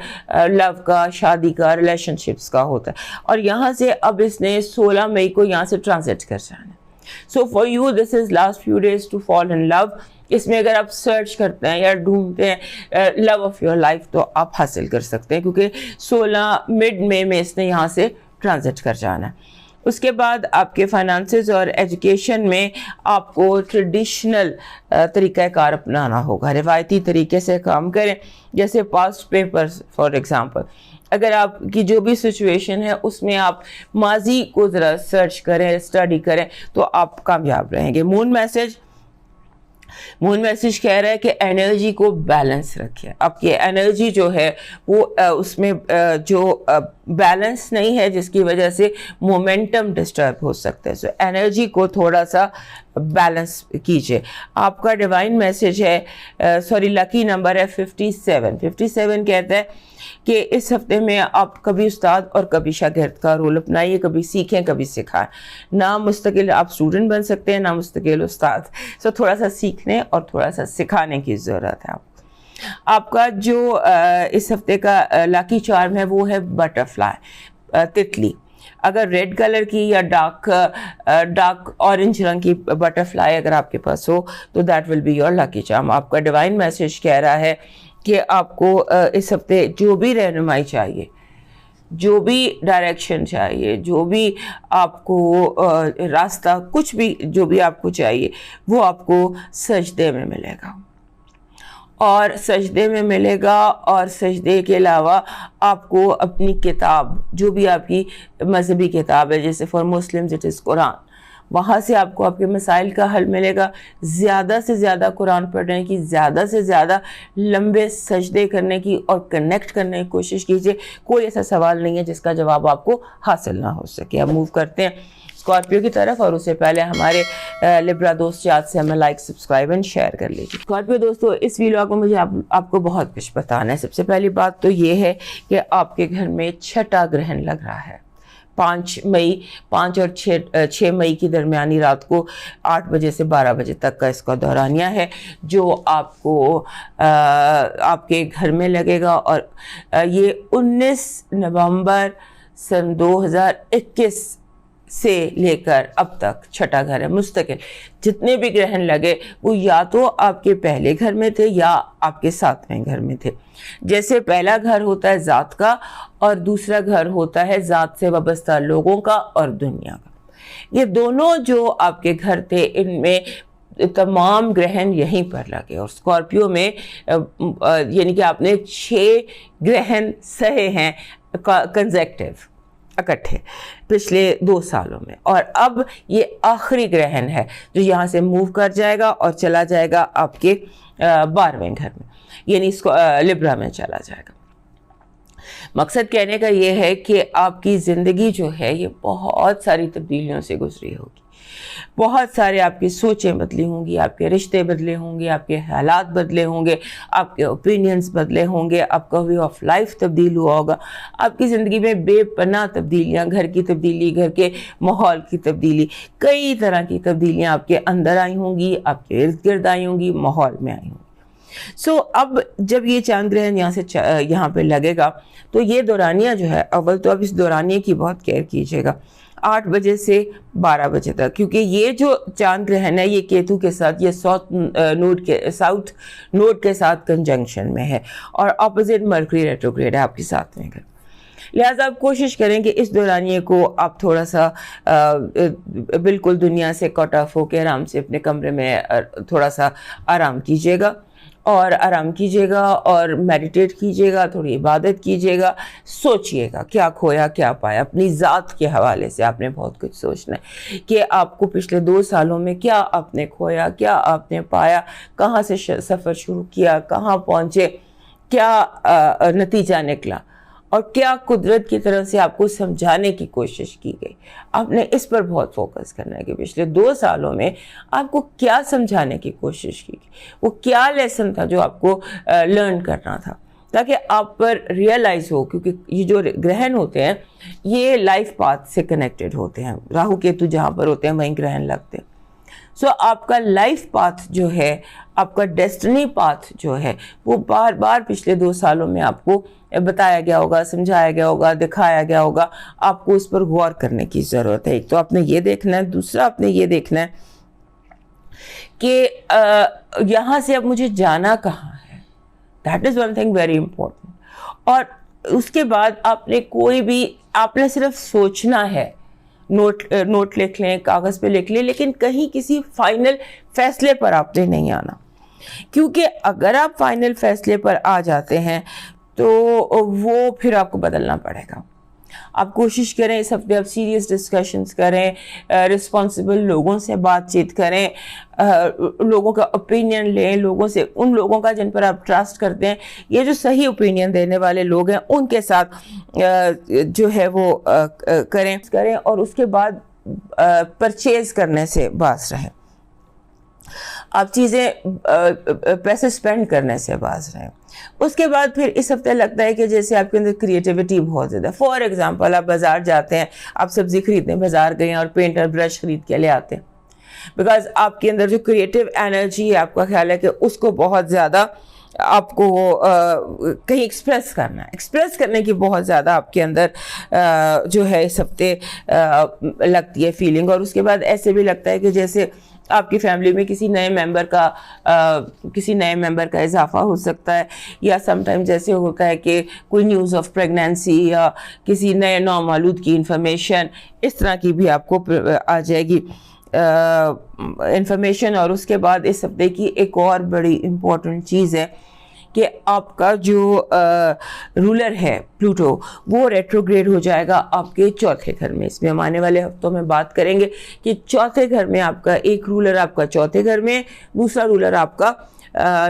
لو کا, شادی کا, ریلیشن شپس کا ہوتا ہے, اور یہاں سے اب اس نے 16 مئی کو یہاں سے ٹرانزٹ کر جانا ہے. So for you this is last few days to fall in love. اس میں اگر آپ سرچ کرتے ہیں یا ڈھونڈتے ہیں لو آف یور لائف تو آپ حاصل کر سکتے ہیں, کیونکہ 16 مڈ مئی میں اس نے یہاں سے ٹرانزٹ کر جانا ہے. اس کے بعد آپ کے فائنانسز اور ایجوکیشن میں آپ کو ٹریڈیشنل طریقہ کار اپنانا ہوگا. روایتی طریقے سے کام کریں, جیسے پاسٹ پیپرز فار ایگزامپل. اگر آپ کی جو بھی سچویشن ہے اس میں آپ ماضی کو ذرا سرچ کریں, اسٹڈی کریں, تو آپ کامیاب رہیں گے. مون میسج کہہ رہا ہے کہ انرجی کو بیلنس رکھیں. آپ کی انرجی جو ہے وہ اس میں جو بیلنس نہیں ہے, جس کی وجہ سے مومنٹم ڈسٹرب ہو سکتا ہے. سو انرجی کو تھوڑا سا بیلنس کیجئے. آپ کا ڈیوائن میسج ہے, لکی نمبر ہے 57. 57 کہتا ہے کہ اس ہفتے میں آپ کبھی استاد اور کبھی شاگرد کا رول اپنائیے, کبھی سیکھیں کبھی سکھائیں. نہ مستقل آپ اسٹوڈنٹ بن سکتے ہیں, نہ مستقل استاد. سو تھوڑا سا سیکھنے اور تھوڑا سا سکھانے کی ضرورت ہے. آپ کا جو اس ہفتے کا لاکی چارم ہے وہ ہے بٹر فلائی, تتلی. اگر ریڈ کلر کی یا ڈارک اورنج رنگ کی بٹر فلائی اگر آپ کے پاس ہو تو that will be your lucky charm. آپ کا ڈیوائن میسج کہہ رہا ہے کہ آپ کو اس ہفتے جو بھی رہنمائی چاہیے, جو بھی ڈائریکشن چاہیے, جو بھی آپ کو راستہ, کچھ بھی جو بھی آپ کو چاہیے وہ آپ کو سجدے میں ملے گا. اور سجدے میں ملے گا, اور سجدے کے علاوہ آپ کو اپنی کتاب, جو بھی آپ کی مذہبی کتاب ہے, جیسے فار مسلمز اٹ از قرآن, وہاں سے آپ کو آپ کے مسائل کا حل ملے گا. زیادہ سے زیادہ قرآن پڑھنے کی, زیادہ سے زیادہ لمبے سجدے کرنے کی اور کنیکٹ کرنے کی کوشش کیجیے. کوئی ایسا سوال نہیں ہے جس کا جواب آپ کو حاصل نہ ہو سکے. اب موو کرتے ہیں اسکارپیو کی طرف, اور اس سے پہلے ہمارے لبرا دوست یاد سے ہمیں لائک, سبسکرائب اینڈ شیئر کر لیجیے. اسکارپیو دوستو, اس ویڈیو کو مجھے آپ کو بہت کچھ بتانا ہے. سب سے پہلی بات تو یہ ہے کہ آپ کے گھر میں 6واں گرہن لگ رہا ہے. 5 اور 6 مئی کی درمیانی رات کو 8 بجے سے 12 بجے تک کا اس کا دورانیہ ہے, جو آپ کو آپ کے گھر میں لگے گا. اور یہ 19 نومبر سن 2021 سے لے کر اب تک چھٹا گھر ہے مستقل. جتنے بھی گرہن لگے وہ یا تو آپ کے پہلے گھر میں تھے یا آپ کے 7ویں گھر میں تھے. جیسے پہلا گھر ہوتا ہے ذات کا اور دوسرا گھر ہوتا ہے ذات سے وابستہ لوگوں کا اور دنیا کا. یہ دونوں جو آپ کے گھر تھے ان میں تمام گرہن یہیں پر لگے. اور اسکارپیو میں یعنی کہ آپ نے 6 گرہن سہے ہیں کنزیکٹیو اکٹھے پچھلے 2 سالوں میں. اور اب یہ آخری گرہن ہے جو یہاں سے موو کر جائے گا اور چلا جائے گا آپ کے 12ویں گھر میں, یعنی اس کو لبرا میں چلا جائے گا. مقصد کہنے کا یہ ہے کہ آپ کی زندگی جو ہے یہ بہت ساری تبدیلیوں سے گزری ہوگی. بہت سارے آپ کی سوچیں بدلی ہوں گی, آپ کے رشتے بدلے ہوں گے, آپ کے حالات بدلے ہوں گے, آپ کے اوپینینز بدلے ہوں گے, آپ کا وے آف لائف تبدیل ہوا ہوگا. آپ کی زندگی میں بے پناہ تبدیلیاں, گھر کی تبدیلی, گھر کے ماحول کی تبدیلی, کئی طرح کی تبدیلیاں آپ کے اندر آئی ہوں گی, آپ کے ارد گرد آئی ہوں گی, ماحول میں آئی ہوں گی. اب جب یہ چاند گرہن یہاں پہ لگے گا تو یہ دورانیہ جو ہے, اول تو اب اس دورانیے کی بہت کیئر کیجیے گا 8 بجے سے 12 بجے تک, کیونکہ یہ جو چاند گرہن ہے یہ کیتو کے ساتھ, یہ ساؤتھ نوڈ کے ساتھ کنجنکشن میں ہے اور اپوزٹ مرکری ریٹروگریڈ ہے آپ کے 7ویں گھر. لہٰذا آپ کوشش کریں کہ اس دورانیے کو آپ تھوڑا سا بالکل دنیا سے کٹ آف ہو کے آرام سے اپنے کمرے میں تھوڑا سا آرام کیجیے گا اور میڈیٹیٹ کیجیے گا, تھوڑی عبادت کیجیے گا, سوچیے گا کیا کھویا کیا پایا. اپنی ذات کے حوالے سے آپ نے بہت کچھ سوچنا ہے کہ آپ کو پچھلے 2 سالوں میں کیا آپ نے کھویا, کیا آپ نے پایا, کہاں سے سفر شروع کیا, کہاں پہنچے, کیا نتیجہ نکلا اور کیا قدرت کی طرف سے آپ کو سمجھانے کی کوشش کی گئی. آپ نے اس پر بہت فوکس کرنا ہے کہ پچھلے 2 سالوں میں آپ کو کیا سمجھانے کی کوشش کی گئی, وہ کیا لیسن تھا جو آپ کو لرن کرنا تھا, تاکہ آپ پر ریئلائز ہو. کیونکہ یہ جو گرہن ہوتے ہیں یہ لائف پاتھ سے کنیکٹڈ ہوتے ہیں, راہو کیتو جہاں پر ہوتے ہیں وہیں گرہن لگتے ہیں. آپ کا لائف پاتھ جو ہے, آپ کا ڈیسٹنی پاتھ جو ہے وہ بار بار پچھلے 2 سالوں میں آپ کو بتایا گیا ہوگا, سمجھایا گیا ہوگا, دکھایا گیا ہوگا. آپ کو اس پر غور کرنے کی ضرورت ہے. ایک تو آپ نے یہ دیکھنا ہے, دوسرا آپ نے یہ دیکھنا ہے کہ یہاں سے اب مجھے جانا کہاں ہے. That is one thing very important. اور اس کے بعد آپ نے صرف سوچنا ہے, نوٹ لکھ لیں, کاغذ پہ لکھ لیں, لیکن کہیں کسی فائنل فیصلے پر آپ نے نہیں آنا. کیونکہ اگر آپ فائنل فیصلے پر آ جاتے ہیں تو وہ پھر آپ کو بدلنا پڑے گا. آپ کوشش کریں اس ہفتے آپ سیریس ڈسکشنز کریں, رسپانسبل لوگوں سے بات چیت کریں, لوگوں کا اوپینین لیں, لوگوں سے, ان لوگوں کا جن پر آپ ٹرسٹ کرتے ہیں, یہ جو صحیح اوپینین دینے والے لوگ ہیں ان کے ساتھ جو ہے وہ کریں اور اس کے بعد پرچیز کرنے سے باز رہیں. آپ پیسے سپینڈ کرنے سے باز رہیں. اس کے بعد پھر اس ہفتے لگتا ہے کہ جیسے آپ کے اندر کریٹیوٹی بہت زیادہ ہے. فار ایگزامپل آپ بازار جاتے ہیں, آپ سبزی خریدنے بازار گئے ہیں اور پینٹ اور برش خرید کے لے آتے ہیں, بیکاز آپ کے اندر جو کریٹیو انرجی ہے, آپ کا خیال ہے کہ اس کو بہت زیادہ آپ کو کہیں ایکسپریس کرنے کی بہت زیادہ آپ کے اندر جو ہے اس ہفتے لگتی ہے فیلنگ. اور اس کے بعد ایسے بھی لگتا ہے کہ جیسے آپ کی فیملی میں کسی نئے ممبر کا اضافہ ہو سکتا ہے, یا سم ٹائم جیسے ہوتا ہے کہ کوئی نیوز آف پریگنینسی یا کسی نئے نومولود کی انفارمیشن, اس طرح کی بھی آپ کو آ جائے گی انفارمیشن. اور اس کے بعد اس ہفتے کی ایک اور بڑی امپورٹنٹ چیز ہے کہ آپ کا جو رولر ہے پلوٹو, وہ ریٹروگریڈ ہو جائے گا آپ کے 4تھے گھر میں. اس میں ہم آنے والے ہفتوں میں بات کریں گے کہ 4تھے گھر میں آپ کا ایک رولر آپ کا 4تھے گھر میں, دوسرا رولر آپ کا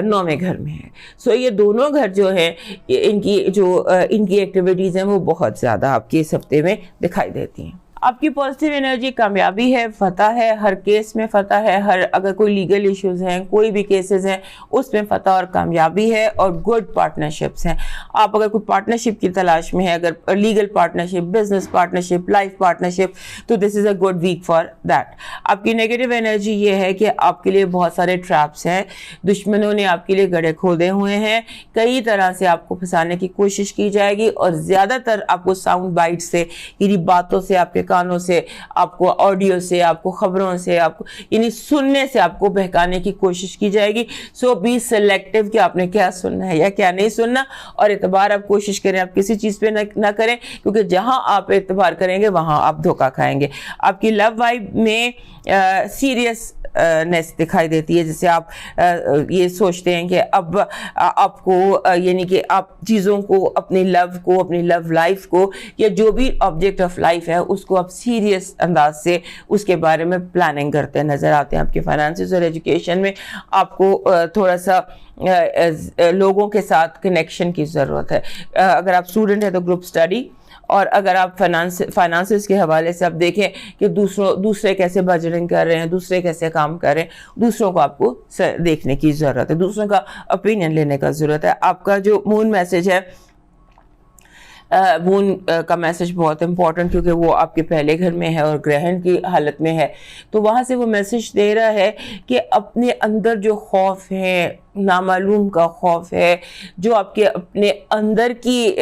9ویں گھر میں ہے. یہ دونوں گھر جو ہیں ان کی ایکٹیویٹیز ہیں وہ بہت زیادہ آپ کے اس ہفتے میں دکھائی دیتی ہیں. آپ کی پازیٹیو انرجی کامیابی ہے, فتح ہے, ہر کیس میں فتح ہے, اگر کوئی لیگل ایشوز ہیں, کوئی بھی کیسز ہیں, اس میں فتح اور کامیابی ہے, اور گڈ پارٹنرشپس ہیں. آپ اگر کوئی پارٹنرشپ کی تلاش میں ہے, اگر legal partnership, business partnership, life partnership, تو this is a good week for that. آپ کی نیگیٹو انرجی یہ ہے کہ آپ کے لیے بہت سارے ٹریپس ہیں, دشمنوں نے آپ کے لیے گڑھے کھودے ہوئے ہیں, کئی طرح سے آپ کو پھنسانے کی کوشش کی جائے گی, اور زیادہ تر آپ کو ساؤنڈ بائٹ سے, یعنی باتوں سے آپ کے کانوں سے, آپ کو آڈیو سے, آپ کو خبروں سے, آپ کو یعنی سننے سے آپ کو بہکانے کی کوشش کی جائے گی. سو بی سلیکٹیو کہ آپ نے کیا سننا ہے یا کیا نہیں سننا, اور اعتبار آپ کوشش کریں آپ کسی چیز پہ نہ کریں, کیونکہ جہاں آپ اعتبار کریں گے وہاں آپ دھوکہ کھائیں گے. آپ کی لو وائب میں سیریس نیس دکھائی دیتی ہے, جیسے آپ یہ سوچتے ہیں کہ اب آپ کو یعنی کہ آپ چیزوں کو, اپنی لو کو, اپنی لو لائف کو, یا جو بھی آبجیکٹ آف لائف ہے اس کو آپ سیریس انداز سے اس کے بارے میں پلاننگ کرتے نظر آتے ہیں. آپ کے فائنانسز اور ایجوکیشن میں آپ کو تھوڑا سا لوگوں کے ساتھ کنیکشن کی ضرورت ہے. اگر آپ اسٹوڈنٹ ہیں تو گروپ اسٹڈی, اور اگر آپ فائنانسز کے حوالے سے آپ دیکھیں کہ دوسرے کیسے بجٹنگ کر رہے ہیں, دوسرے کیسے کام کر رہے ہیں, دوسروں کو آپ کو دیکھنے کی ضرورت ہے, دوسروں کا اوپینین لینے کا ضرورت ہے. آپ کا جو مون میسج ہے, مون کا میسج بہت امپورٹنٹ, کیونکہ وہ آپ کے پہلے گھر میں ہے اور گرہن کی حالت میں ہے, تو وہاں سے وہ میسج دے رہا ہے کہ اپنے اندر جو خوف ہے, نامعلوم کا خوف ہے, جو آپ کے اپنے اندر کی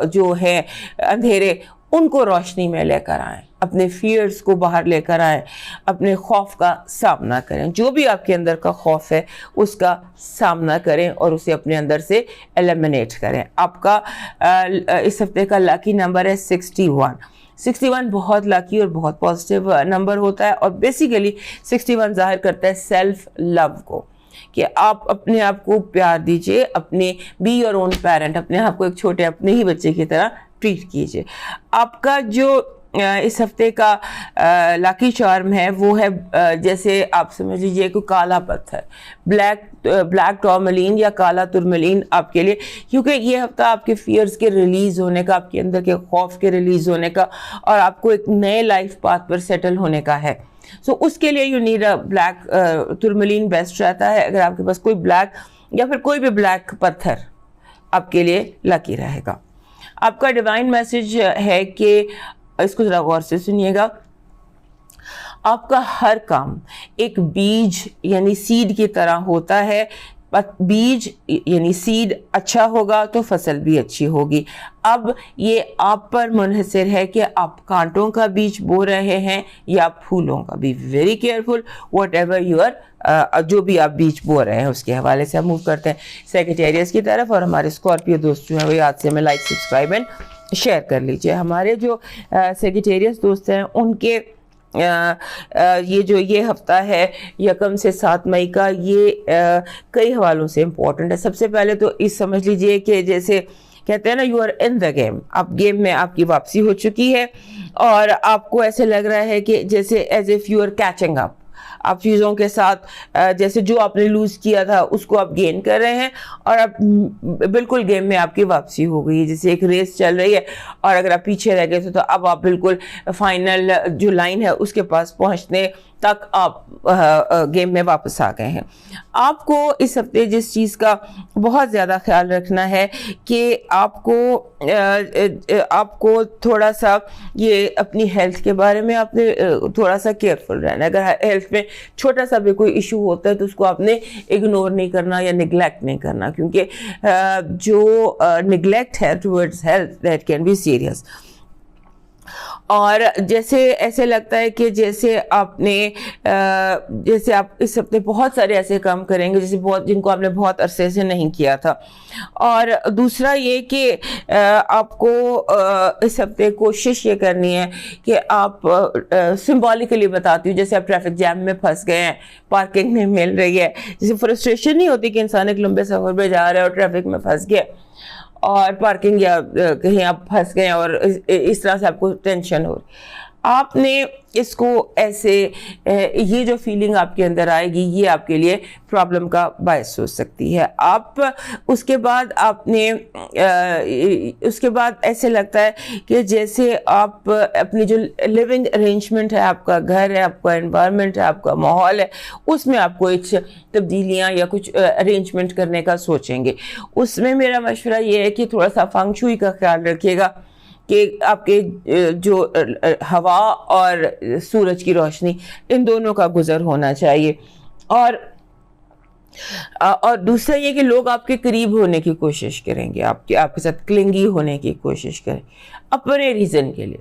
جو ہے اندھیرے, ان کو روشنی میں لے کر آئیں, اپنے فیئرز کو باہر لے کر آئیں, اپنے خوف کا سامنا کریں. جو بھی آپ کے اندر کا خوف ہے اس کا سامنا کریں اور اسے اپنے اندر سے ایلیمنیٹ کریں. آپ کا اس ہفتے کا لاکی نمبر ہے 61. 61 بہت لاکی اور بہت پازیٹیو نمبر ہوتا ہے, اور بیسیکلی 61 ظاہر کرتا ہے سیلف لو کو, کہ آپ اپنے آپ کو پیار دیجئے, اپنے بی یور اون پیرنٹ, اپنے آپ کو ایک چھوٹے اپنے ہی بچے کی طرح ٹریٹ کیجئے. آپ کا جو اس ہفتے کا لاکی چارم ہے وہ ہے, جیسے آپ سمجھ لیجئے کہ کالا پتھر, بلیک ٹورملین یا کالا ترملین آپ کے لیے, کیونکہ یہ ہفتہ آپ کے فیئرز کے ریلیز ہونے کا, آپ کے اندر کے خوف کے ریلیز ہونے کا, اور آپ کو ایک نئے لائف پاتھ پر سیٹل ہونے کا ہے. سو اس کے لیے you need a black tourmaline best رہتا ہے. اگر آپ کے پاس کوئی بلیک یا پھر کوئی بھی بلیک پتھر آپ کے لیے لاکی رہے گا. آپ کا ڈیوائن میسج ہے کہ اس کو ذرا غور سے سنیے گا, آپ کا ہر کام ایک بیج یعنی سیڈ کی طرح ہوتا ہے. بیج یعنی سیڈ اچھا ہوگا تو فصل بھی اچھی ہوگی. اب یہ آپ پر منحصر ہے کہ آپ کانٹوں کا بیج بو رہے ہیں یا پھولوں کا. Be very careful whatever you are, جو بھی آپ بیج بو رہے ہیں اس کے حوالے سے ہم موو کرتے ہیں سیکریٹریس کی طرف. اور ہمارے اسکارپیو دوست جو ہیں وہ یاد سے ہمیں لائک, سبسکرائب اینڈ شیئر کر لیجئے. ہمارے جو سیکریٹریس دوست ہیں ان کے یہ ہفتہ ہے 1 سے 7 مئی کا, یہ کئی حوالوں سے امپورٹنٹ ہے. سب سے پہلے تو اس سمجھ لیجئے کہ جیسے کہتے ہیں نا, you are in the game, آپ گیم میں آپ کی واپسی ہو چکی ہے, اور آپ کو ایسے لگ رہا ہے کہ جیسے as if you are catching up, آپ چیزوں کے ساتھ جیسے جو آپ نے لوز کیا تھا اس کو آپ گین کر رہے ہیں, اور اب بالکل گیم میں آپ کی واپسی ہو گئی ہے. جیسے ایک ریس چل رہی ہے اور اگر آپ پیچھے رہ گئے تھے تو اب آپ بالکل فائنل جو لائن ہے اس کے پاس پہنچنے تک آپ گیم میں واپس آ گئے ہیں. آپ کو اس ہفتے جس چیز کا بہت زیادہ خیال رکھنا ہے کہ آپ کو تھوڑا سا یہ اپنی ہیلتھ کے بارے میں آپ نے تھوڑا سا کیئرفل رہنا ہے. اگر ہیلتھ میں چھوٹا سا بھی کوئی ایشو ہوتا ہے تو اس کو آپ نے اگنور نہیں کرنا یا نگلیکٹ نہیں کرنا, کیونکہ جو نگلیکٹ ہے towards health that can be serious. اور جیسے ایسے لگتا ہے کہ جیسے آپ اس ہفتے بہت سارے ایسے کام کریں گے جن کو آپ نے بہت عرصے سے نہیں کیا تھا. اور دوسرا یہ کہ آپ کو اس ہفتے کوشش یہ کرنی ہے کہ آپ سمبولیکلی بتاتی ہوں, جیسے آپ ٹریفک جیم میں پھنس گئے ہیں, پارکنگ نہیں مل رہی ہے, جیسے فرسٹریشن نہیں ہوتی کہ انسان ایک لمبے سفر پہ جا رہا ہے اور ٹریفک میں پھنس گیا اور پارکنگ یا کہیں آپ پھنس گئے اور اس طرح سے آپ کو ٹینشن ہو رہی. آپ نے اس کو ایسے یہ جو فیلنگ آپ کے اندر آئے گی یہ آپ کے لیے پرابلم کا باعث ہو سکتی ہے. آپ اس کے بعد ایسے لگتا ہے کہ جیسے آپ اپنی جو لیونگ ارینجمنٹ ہے, آپ کا گھر ہے, آپ کا انوائرمنٹ ہے, آپ کا ماحول ہے, اس میں آپ کو کچھ تبدیلیاں یا کچھ ارینجمنٹ کرنے کا سوچیں گے. اس میں میرا مشورہ یہ ہے کہ تھوڑا سا فنگ شوئی کا خیال رکھیے گا کہ آپ کے جو ہوا اور سورج کی روشنی ان دونوں کا گزر ہونا چاہیے. اور دوسرا یہ کہ لوگ آپ کے قریب ہونے کی کوشش کریں گے, آپ کے ساتھ کلنگی ہونے کی کوشش کریں اپنے ریزن کے لیے.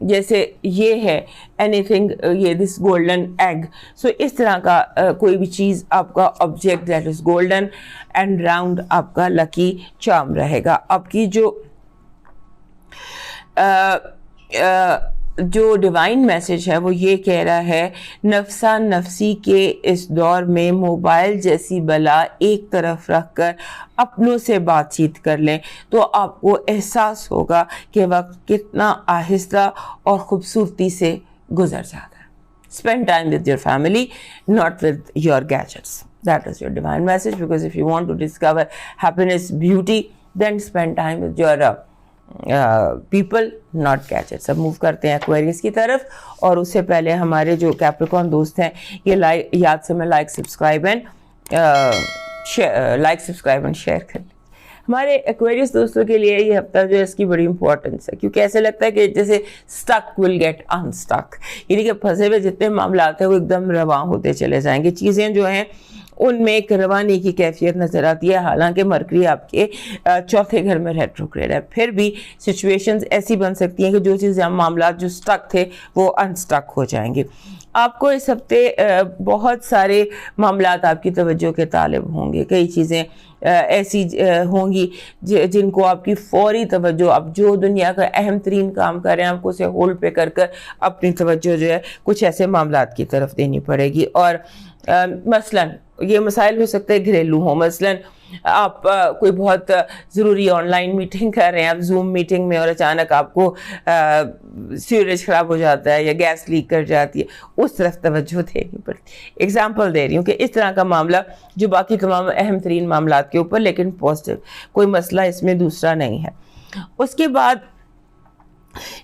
جیسے یہ ہے اینی تھنگ، یہ دس گولڈن ایگ، سو اس طرح کا کوئی بھی چیز آپ کا object that is golden and round آپ کا لکی چارم رہے گا. آپ کی جو ڈیوائن میسج ہے وہ یہ کہہ رہا ہے، نفسا نفسی کے اس دور میں موبائل جیسی بلا ایک طرف رکھ کر اپنوں سے بات چیت کر لیں تو آپ کو احساس ہوگا کہ وقت کتنا آہستہ اور خوبصورتی سے گزر جاتا ہے. Spend time with your family, not with your gadgets. That is your divine message, because if you want to discover happiness, beauty, then spend time with your people, not gadgets. اب موو کرتے ہیں Aquarius کی طرف، اور اس سے پہلے ہمارے جو کیپریکون دوست ہیں یہ یاد سے میں لائک سبسکرائب اینڈ شیئر کر لیں. ہمارے ایکویریس دوستوں کے لیے یہ ہفتہ جو ہے اس کی بڑی امپورٹنس ہے، کیونکہ ایسے لگتا ہے کہ جیسے اسٹک ول گیٹ انسٹک، یعنی کہ پھنسے ہوئے جتنے معاملات ہیں وہ ایک دم رواں ہوتے چلے جائیں گے. چیزیں جو ہیں ان میں ایک روانی کی کیفیت نظر آتی ہے، حالانکہ مرکری آپ کے چوتھے گھر میں ریٹروگریڈ ہے. پھر بھی سچویشنز ایسی بن سکتی ہیں کہ جو چیزیں معاملات جو سٹک تھے وہ انسٹک ہو جائیں گے. آپ کو اس ہفتے بہت سارے معاملات آپ کی توجہ کے طالب ہوں گے. کئی چیزیں ایسی ہوں گی جن کو آپ کی فوری توجہ، آپ جو دنیا کا اہم ترین کام کر رہے ہیں آپ کو اسے ہولڈ پہ کر اپنی توجہ جو ہے کچھ ایسے معاملات کی طرف دینی پڑے گی. اور مثلاً یہ مسائل ہو سکتے ہیں گھریلو ہوں، مثلاً آپ کوئی بہت ضروری آن لائن میٹنگ کر رہے ہیں، آپ زوم میٹنگ میں، اور اچانک آپ کو سیوریج خراب ہو جاتا ہے یا گیس لیک کر جاتی ہے، اس طرف توجہ دینی پڑتی. ایگزامپل دے رہی ہوں کہ اس طرح کا معاملہ جو باقی تمام اہم ترین معاملات کے اوپر، لیکن پازیٹیو، کوئی مسئلہ اس میں دوسرا نہیں ہے. اس کے بعد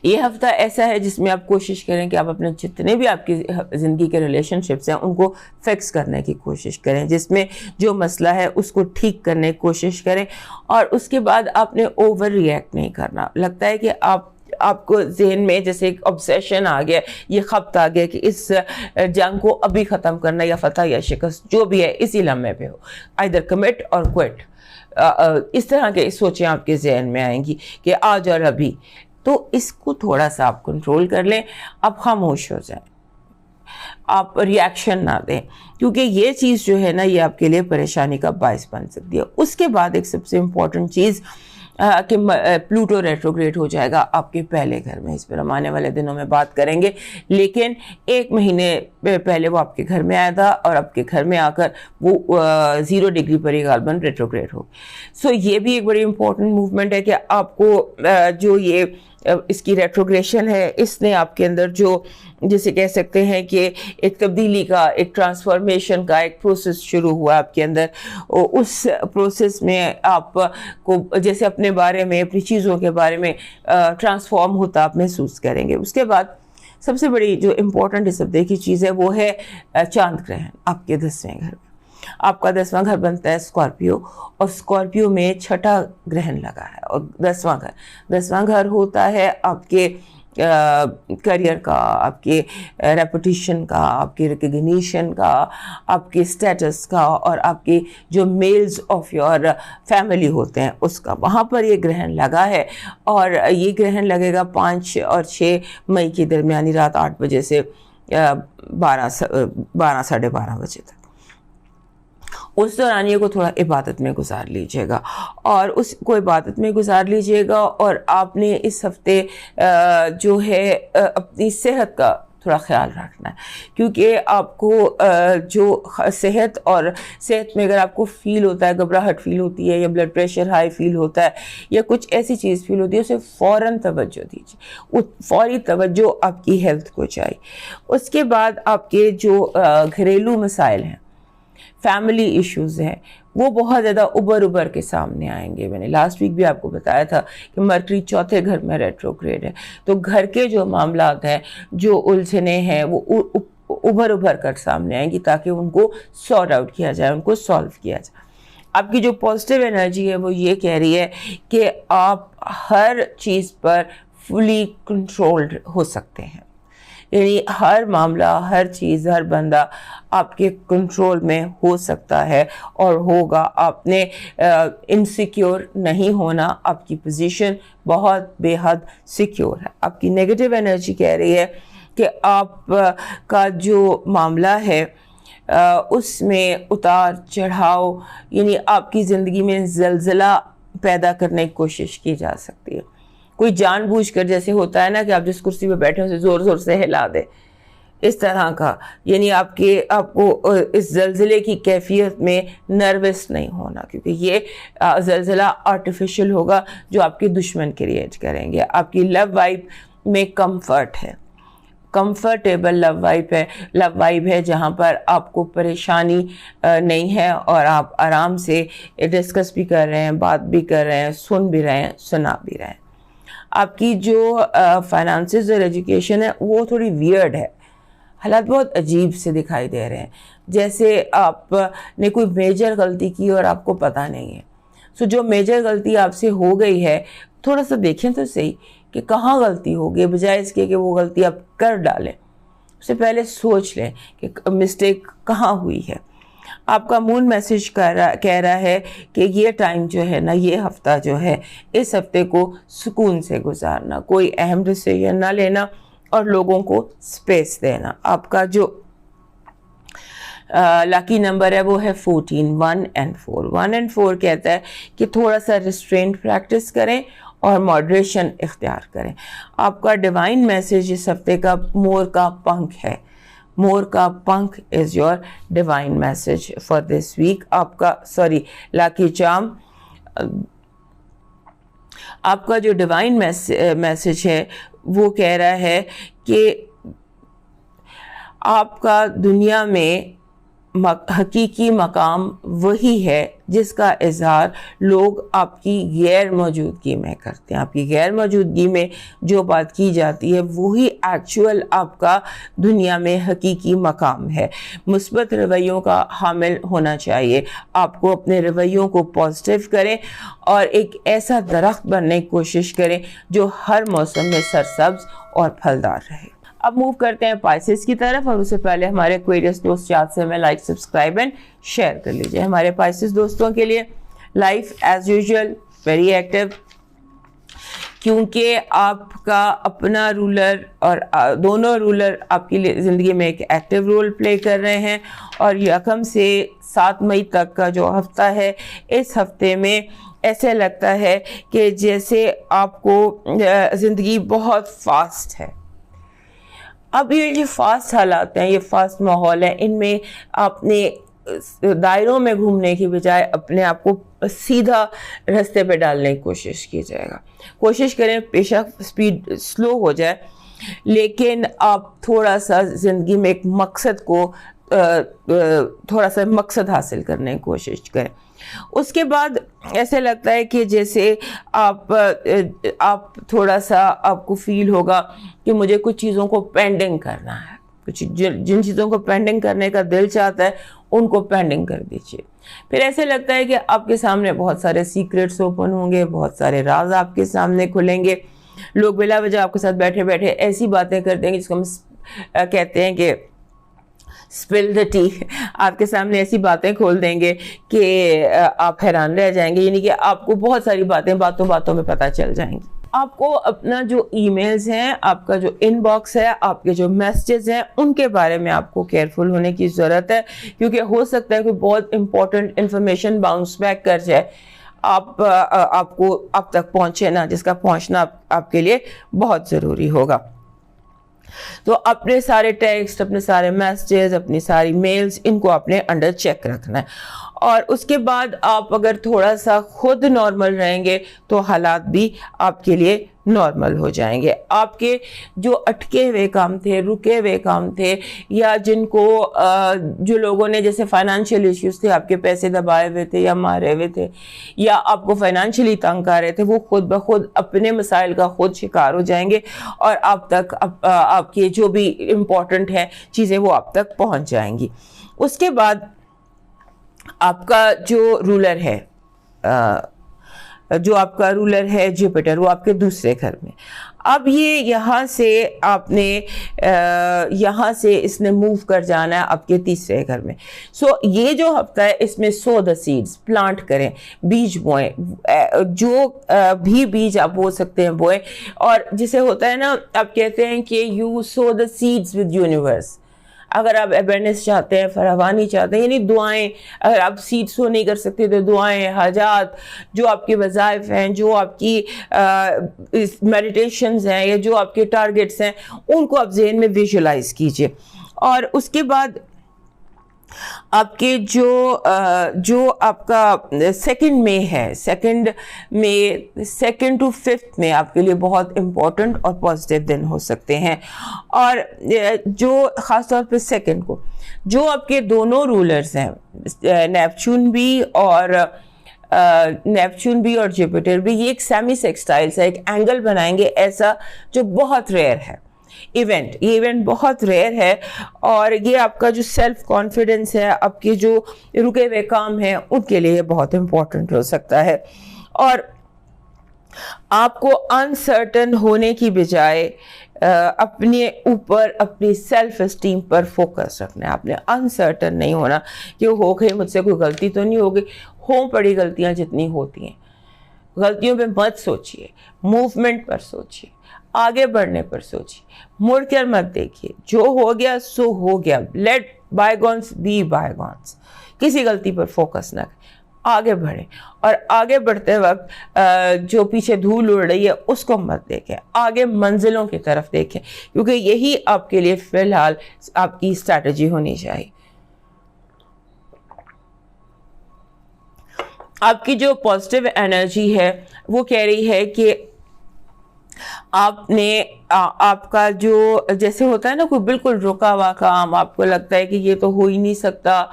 یہ ہفتہ ایسا ہے جس میں آپ کوشش کریں کہ آپ اپنے جتنے بھی آپ کی زندگی کے ریلیشن شپس ہیں ان کو فکس کرنے کی کوشش کریں، جس میں جو مسئلہ ہے اس کو ٹھیک کرنے کی کوشش کریں. اور اس کے بعد آپ نے اوور ری ایکٹ نہیں کرنا. لگتا ہے کہ آپ کو ذہن میں جیسے ایک obsession آ گیا، یہ خبط آ گیا کہ اس جنگ کو ابھی ختم کرنا، یا فتح یا شکست جو بھی ہے اسی لمحے پہ ہو، either commit or quit. اس طرح کے سوچیں آپ کے ذہن میں آئیں گی کہ آج اور ابھی. تو اس کو تھوڑا سا آپ کنٹرول کر لیں، آپ خاموش ہو جائیں، آپ ری ایکشن نہ دیں، کیونکہ یہ چیز جو ہے نا یہ آپ کے لیے پریشانی کا باعث بن سکتی ہے. اس کے بعد ایک سب سے امپورٹنٹ چیز کہ پلوٹو ریٹروگریڈ ہو جائے گا آپ کے پہلے گھر میں. اس پر ہم آنے والے دنوں میں بات کریں گے، لیکن 1 مہینے پہلے وہ آپ کے گھر میں آیا تھا اور آپ کے گھر میں آ کر وہ 0 ڈگری پر ہی غالباً ریٹروگریڈ ہو. سو یہ بھی ایک بڑی امپورٹنٹ موومنٹ ہے کہ آپ کو جو یہ اس کی ریٹروگریشن ہے اس نے آپ کے اندر جو جسے کہہ سکتے ہیں کہ ایک تبدیلی کا، ایک ٹرانسفارمیشن کا ایک پروسیس شروع ہوا آپ کے اندر. اس پروسیس میں آپ کو جیسے اپنے بارے میں، اپنی چیزوں کے بارے میں ٹرانسفارم ہوتا آپ محسوس کریں گے. اس کے بعد سب سے بڑی جو امپورٹنٹ اس ہفتے کی چیز ہے وہ ہے چاند گرہن آپ کے 10ویں گھر میں. آپ کا 10واں گھر بنتا ہے اسکارپیو، اور اسکارپیو میں 6ٹھا گرہن لگا ہے. اور 10واں گھر ہوتا ہے آپ کے کریئر کا، آپ کے ریپوٹیشن کا، آپ کے ریکگنیشن کا، آپ کے اسٹیٹس کا، اور آپ کے جو میلز آف یور فیملی ہوتے ہیں اس کا. وہاں پر یہ گرہن لگا ہے، اور یہ گرہن لگے گا 5 اور 6 مئی کے درمیانی رات 8 بجے سے 12 ساڑھے 12 بجے تک. اس دورانیے کو تھوڑا عبادت میں گزار لیجئے گا، اور اس کو عبادت میں گزار لیجئے گا. اور آپ نے اس ہفتے جو ہے اپنی صحت کا تھوڑا خیال رکھنا ہے، کیونکہ آپ کو جو صحت میں اگر آپ کو فیل ہوتا ہے، گھبراہٹ فیل ہوتی ہے، یا بلڈ پریشر ہائی فیل ہوتا ہے، یا کچھ ایسی چیز فیل ہوتی ہے، اسے فوراً توجہ دیجیے. فوری توجہ آپ کی ہیلتھ کو چاہیے. اس کے بعد آپ کے جو گھریلو مسائل ہیں، فیملی ایشوز ہیں، وہ بہت زیادہ ابھر کے سامنے آئیں گے. میں نے لاسٹ ویک بھی آپ کو بتایا تھا کہ مرکری چوتھے گھر میں ریٹروگریڈ ہے، تو گھر کے جو معاملات ہیں، جو الجھنیں ہیں، وہ ابھر کر سامنے آئیں گی، تاکہ ان کو سارٹ آؤٹ کیا جائے، ان کو سالو کیا جائے. آپ کی جو پازیٹیو انرجی ہے وہ یہ کہہ رہی ہے کہ آپ ہر چیز پر فلی کنٹرولڈ ہو سکتے ہیں. یعنی ہر معاملہ، ہر چیز، ہر بندہ آپ کے کنٹرول میں ہو سکتا ہے اور ہوگا. آپ نے انسیکیور نہیں ہونا. آپ کی پوزیشن بہت بے حد سیکیور ہے. آپ کی نیگیٹو انرجی کہہ رہی ہے کہ آپ کا جو معاملہ ہے اس میں اتار چڑھاؤ، یعنی آپ کی زندگی میں زلزلہ پیدا کرنے کی کوشش کی جا سکتی ہے. کوئی جان بوجھ کر، جیسے ہوتا ہے نا کہ آپ جس کرسی پہ بیٹھے اسے زور زور سے ہلا دے، اس طرح کا. یعنی آپ کو اس زلزلے کی کیفیت میں نروس نہیں ہونا، کیونکہ یہ زلزلہ آرٹیفیشل ہوگا جو آپ کے دشمن کریٹ کریں گے. آپ کی لو وائب میں کمفرٹ ہے، کمفرٹیبل لو وائب ہے جہاں پر آپ کو پریشانی نہیں ہے اور آپ آرام سے ڈسکس بھی کر رہے ہیں، بات بھی کر رہے ہیں، سن بھی رہے ہیں، سنا بھی رہے ہیں. آپ کی جو فائنانسز اور ایجوکیشن ہے وہ تھوڑی ویئرڈ ہے. حالات بہت عجیب سے دکھائی دے رہے ہیں، جیسے آپ نے کوئی میجر غلطی کی اور آپ کو پتہ نہیں ہے. جو میجر غلطی آپ سے ہو گئی ہے، تھوڑا سا دیکھیں تو صحیح کہ کہاں غلطی ہوگی، بجائے اس کے کہ وہ غلطی آپ کر ڈالیں. اس سے پہلے سوچ لیں کہ مسٹیک کہاں ہوئی ہے. آپ کا مون میسج کہہ رہا ہے کہ یہ ٹائم جو ہے نا، یہ ہفتہ جو ہے، اس ہفتے کو سکون سے گزارنا، کوئی اہم ڈیسیژن نہ لینا اور لوگوں کو سپیس دینا. آپ کا جو لاکی نمبر ہے وہ ہے 14، 1 and 4. 1 and 4 کہتا ہے کہ تھوڑا سا ریسٹرینٹ پریکٹس کریں اور ماڈریشن اختیار کریں. آپ کا ڈیوائن میسج اس ہفتے کا مور کا پنکھ ہے. مور کا پنکھ is your divine message for this week. آپ کا لاکی چارم، آپ کا جو ڈیوائن میسج ہے وہ کہہ رہا ہے کہ آپ کا دنیا میں حقیقی مقام وہی ہے جس کا اظہار لوگ آپ کی غیر موجودگی میں کرتے ہیں. آپ کی غیر موجودگی میں جو بات کی جاتی ہے وہی ایکچوئل آپ کا دنیا میں حقیقی مقام ہے. مثبت رویوں کا حامل ہونا چاہیے. آپ کو اپنے رویوں کو پازیٹیو کریں اور ایک ایسا درخت بننے کی کوشش کریں جو ہر موسم میں سرسبز اور پھلدار رہے. اب موو کرتے ہیں پائسس کی طرف، اور اس سے پہلے ہمارے ایکویریس دوست یاد سے میں لائک، سبسکرائب اینڈ شیئر کر لیجئے. ہمارے پائسس دوستوں کے لیے life as usual very active, کیونکہ آپ کا اپنا رولر اور دونوں رولر آپ کی زندگی میں ایک ایکٹیو رول پلے کر رہے ہیں. اور 1 سے 7 مئی تک کا جو ہفتہ ہے، اس ہفتے میں ایسے لگتا ہے کہ جیسے آپ کو زندگی بہت فاسٹ ہے. اب یہ فاسٹ حالات ہیں، یہ فاسٹ ماحول ہے، ان میں آپ نے دائروں میں گھومنے کی بجائے اپنے آپ کو سیدھا راستے پہ ڈالنے کی کوشش کی جائے گا. کوشش کریں بیشک سپیڈ سلو ہو جائے، لیکن آپ تھوڑا سا زندگی میں ایک مقصد کو تھوڑا سا مقصد حاصل کرنے کی کوشش کریں. اس کے بعد ایسے لگتا ہے کہ جیسے آپ تھوڑا سا آپ کو فیل ہوگا کہ مجھے کچھ چیزوں کو پینڈنگ کرنا ہے. کچھ جن چیزوں کو پینڈنگ کرنے کا دل چاہتا ہے ان کو پینڈنگ کر دیجیے. پھر ایسے لگتا ہے کہ آپ کے سامنے بہت سارے سیکریٹس اوپن ہوں گے، بہت سارے راز آپ کے سامنے کھلیں گے. لوگ بلا وجہ آپ کے ساتھ بیٹھے بیٹھے ایسی باتیں کر دیں گے جس کو ہم کہتے ہیں کہ اسپل دا ٹی. آپ کے سامنے ایسی باتیں کھول دیں گے کہ آپ حیران رہ جائیں گے. یعنی کہ آپ کو بہت ساری باتیں باتوں میں پتہ چل جائیں گی. آپ کو اپنا جو ای میلز ہیں، آپ کا جو ان باکس ہے، آپ کے جو میسیجز ہیں، ان کے بارے میں آپ کو کیئرفل ہونے کی ضرورت ہے، کیونکہ ہو سکتا ہے کہ بہت امپورٹنٹ انفارمیشن باؤنس بیک کر جائے، آپ کو اب تک پہنچے نا، جس کا پہنچنا آپ کے لیے بہت ضروری ہوگا. تو اپنے سارے ٹیکسٹ، اپنے سارے میسیجز، اپنی ساری میلز، ان کو اپنے انڈر چیک رکھنا ہے. اور اس کے بعد آپ اگر تھوڑا سا خود نارمل رہیں گے تو حالات بھی آپ کے لیے نارمل ہو جائیں گے. آپ کے جو اٹکے ہوئے کام تھے، رکے ہوئے کام تھے، یا جن کو جو لوگوں نے جیسے فائنانشیل ایشوز تھے، آپ کے پیسے دبائے ہوئے تھے یا مارے ہوئے تھے، یا آپ کو فائنانشیلی تنگ کر رہے تھے، وہ خود بخود اپنے مسائل کا خود شکار ہو جائیں گے اور آپ تک آپ کے جو بھی امپورٹنٹ ہیں چیزیں وہ آپ تک پہنچ جائیں گی. اس کے بعد آپ کا جو رولر ہے جوپیٹر، وہ آپ کے دوسرے گھر میں. اب یہ یہاں سے آپ نے یہاں سے اس نے موو کر جانا ہے آپ کے تیسرے گھر میں. سو یہ جو ہفتہ ہے اس میں سو دا سیڈز، پلانٹ کریں، بیج بوئیں، جو بھی بیج آپ بو سکتے ہیں بوئیں. اور جسے ہوتا ہے نا آپ کہتے ہیں کہ you so the seeds with universe. اگر آپ ابنڈنس چاہتے ہیں، فراوانی چاہتے ہیں، یعنی دعائیں، اگر آپ سیڈ سو نہیں کر سکتے تو دعائیں، حاجات، جو آپ کے وظائف ہیں، جو آپ کی میڈیٹیشنز ہیں، یا جو آپ کے ٹارگٹس ہیں، ان کو آپ ذہن میں ویژولائز کیجئے. اور اس کے بعد آپ کے جو آپ کا سیکنڈ میں ہے، سیکنڈ ٹو ففتھ میں آپ کے لیے بہت امپورٹنٹ اور پازیٹیو دن ہو سکتے ہیں. اور جو خاص طور پہ سیکنڈ کو، جو آپ کے دونوں رولرز ہیں نیپچون بھی اور جوپیٹر بھی، یہ ایک سیمی سیکسٹائلز ہے، ایک اینگل بنائیں گے ایسا جو بہت ریئر ہے. یہ ایونٹ بہت ریئر ہے، اور یہ آپ کا جو سیلف کانفیڈنس ہے، آپ کے جو رکے ہوئے کام ہیں، ان کے لیے بہت امپورٹنٹ ہو سکتا ہے. اور آپ کو انسرٹن ہونے کی بجائے اپنے اوپر، اپنی سیلف اسٹیم پر فوکس رکھنا ہے. آپ نے انسرٹن نہیں ہونا کہ ہو گئی، مجھ سے کوئی غلطی تو نہیں ہوگی. ہوں پڑی غلطیاں جتنی ہوتی ہیں، غلطیوں پہ مت سوچیے، موومنٹ پر سوچیے، آگے بڑھنے پر سوچیے، مڑ کر مت دیکھیے. جو ہو گیا سو ہو گیا. Let bygones be bygones. کسی غلطی پر فوکس نہ کریں، آگے بڑھیں. اور آگے بڑھتے وقت جو پیچھے دھول اڑ رہی ہے اس کو مت دیکھیں، آگے منزلوں کی طرف دیکھیں، کیونکہ یہی آپ کے لیے فی الحال آپ کی اسٹریٹجی ہونی چاہیے. آپ کی جو پازیٹیو انرجی ہے وہ کہہ رہی ہے کہ آپ کا جو جیسے ہوتا ہے نا کوئی بالکل رکا ہوا کام، آپ کو لگتا ہے کہ یہ تو ہو ہی نہیں سکتا،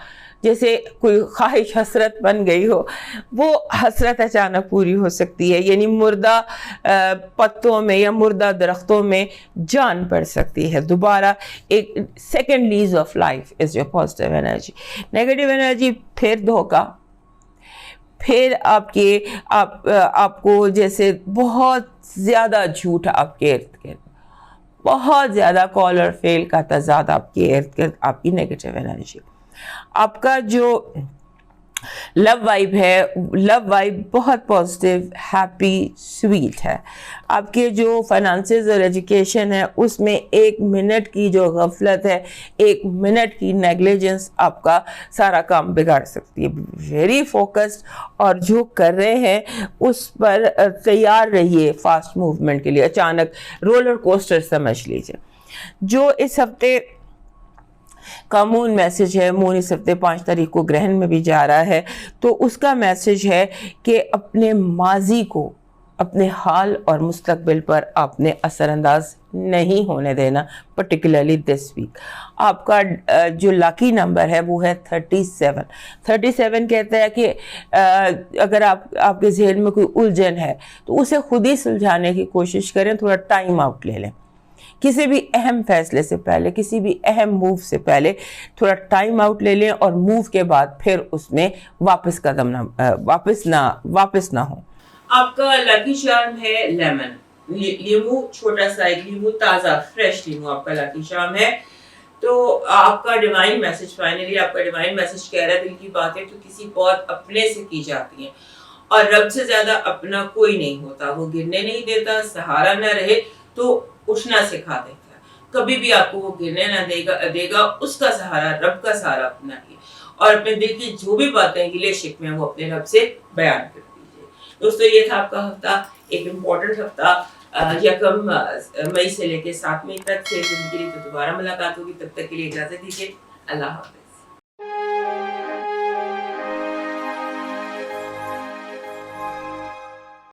جیسے کوئی خواہش حسرت بن گئی ہو، وہ حسرت اچانک پوری ہو سکتی ہے. یعنی مردہ پتوں میں یا مردہ درختوں میں جان پڑ سکتی ہے دوبارہ. ایک second lease of life is your positive energy. Negative energy پھر دھوکا، پھر آپ کو جیسے بہت زیادہ جھوٹ آپ کے ارد گرد، بہت زیادہ کال اور فیل کا تضاد آپ کے ارد گرد، آپ کی نیگیٹو انرجی. آپ کا جو لو وائب ہے، لو وائب بہت پازیٹیو، ہیپی، سویٹ ہے. آپ کے جو فائنانسز اور ایجوکیشن ہے اس میں 1 منٹ کی جو غفلت ہے، 1 منٹ کی نیگلیجنس آپ کا سارا کام بگاڑ سکتی ہے. ویری فوکسڈ، اور جو کر رہے ہیں اس پر تیار رہیے فاسٹ موومنٹ کے لیے. اچانک رولر کوسٹر سمجھ لیجیے. جو اس ہفتے کا مون میسج ہے، مون اس ہفتے 5 تاریخ کو گرہن میں بھی جا رہا ہے، تو اس کا میسج ہے کہ اپنے ماضی کو، اپنے حال اور مستقبل پر آپ نے اثر انداز نہیں ہونے دینا، پرٹیکولرلی دس ویک. آپ کا جو لاکی نمبر ہے وہ ہے 37. 37 کہتا ہے کہ اگر آپ کے ذہن میں کوئی الجھن ہے تو اسے خود ہی سلجھانے کی کوشش کریں، تھوڑا ٹائم آؤٹ لے لیں. کسی بھی اہم فیصلے سے پہلے، کسی بھی اہم موو سے پہلے تھوڑا ٹائم آؤٹ لے لیں، اور موو کے بعد پھر اس میں واپس نہ ہو. آپ کا لکی چارم ہے لیمن، لیمو، چھوٹا سا ایک لیمو، تازہ فریش لیمو آپ کا لکی چارم ہے. تو آپ کا ڈیوائن میسج، فائنلی آپ کا ڈیوائن میسج کہہ رہا ہے دل کی باتیں تو کسی بہت اپنے سے کی جاتی ہیں، اور رب سے زیادہ اپنا کوئی نہیں ہوتا. وہ گرنے نہیں دیتا، سہارا نہ رہے تو اٹھنا سکھا دیتا ہے. کبھی بھی آپ کو وہ گرنے نہ دے گا. اس کا سہارا، رب کا سہارا اپنا ہے، اور اپنے دل کی جو بھی باتیں گلے شکوے ہیں وہ اپنے رب سے بیان کر دیجیے. دوستو یہ تھا آپ کا ہفتہ، ایک امپورٹنٹ ہفتہ. 1 مئی سے لے کے 7 مئی تک سے زندگی تو دوبارہ ملاقات ہوگی. تب تک کے لیے اجازت دیجیے. اللہ حافظ.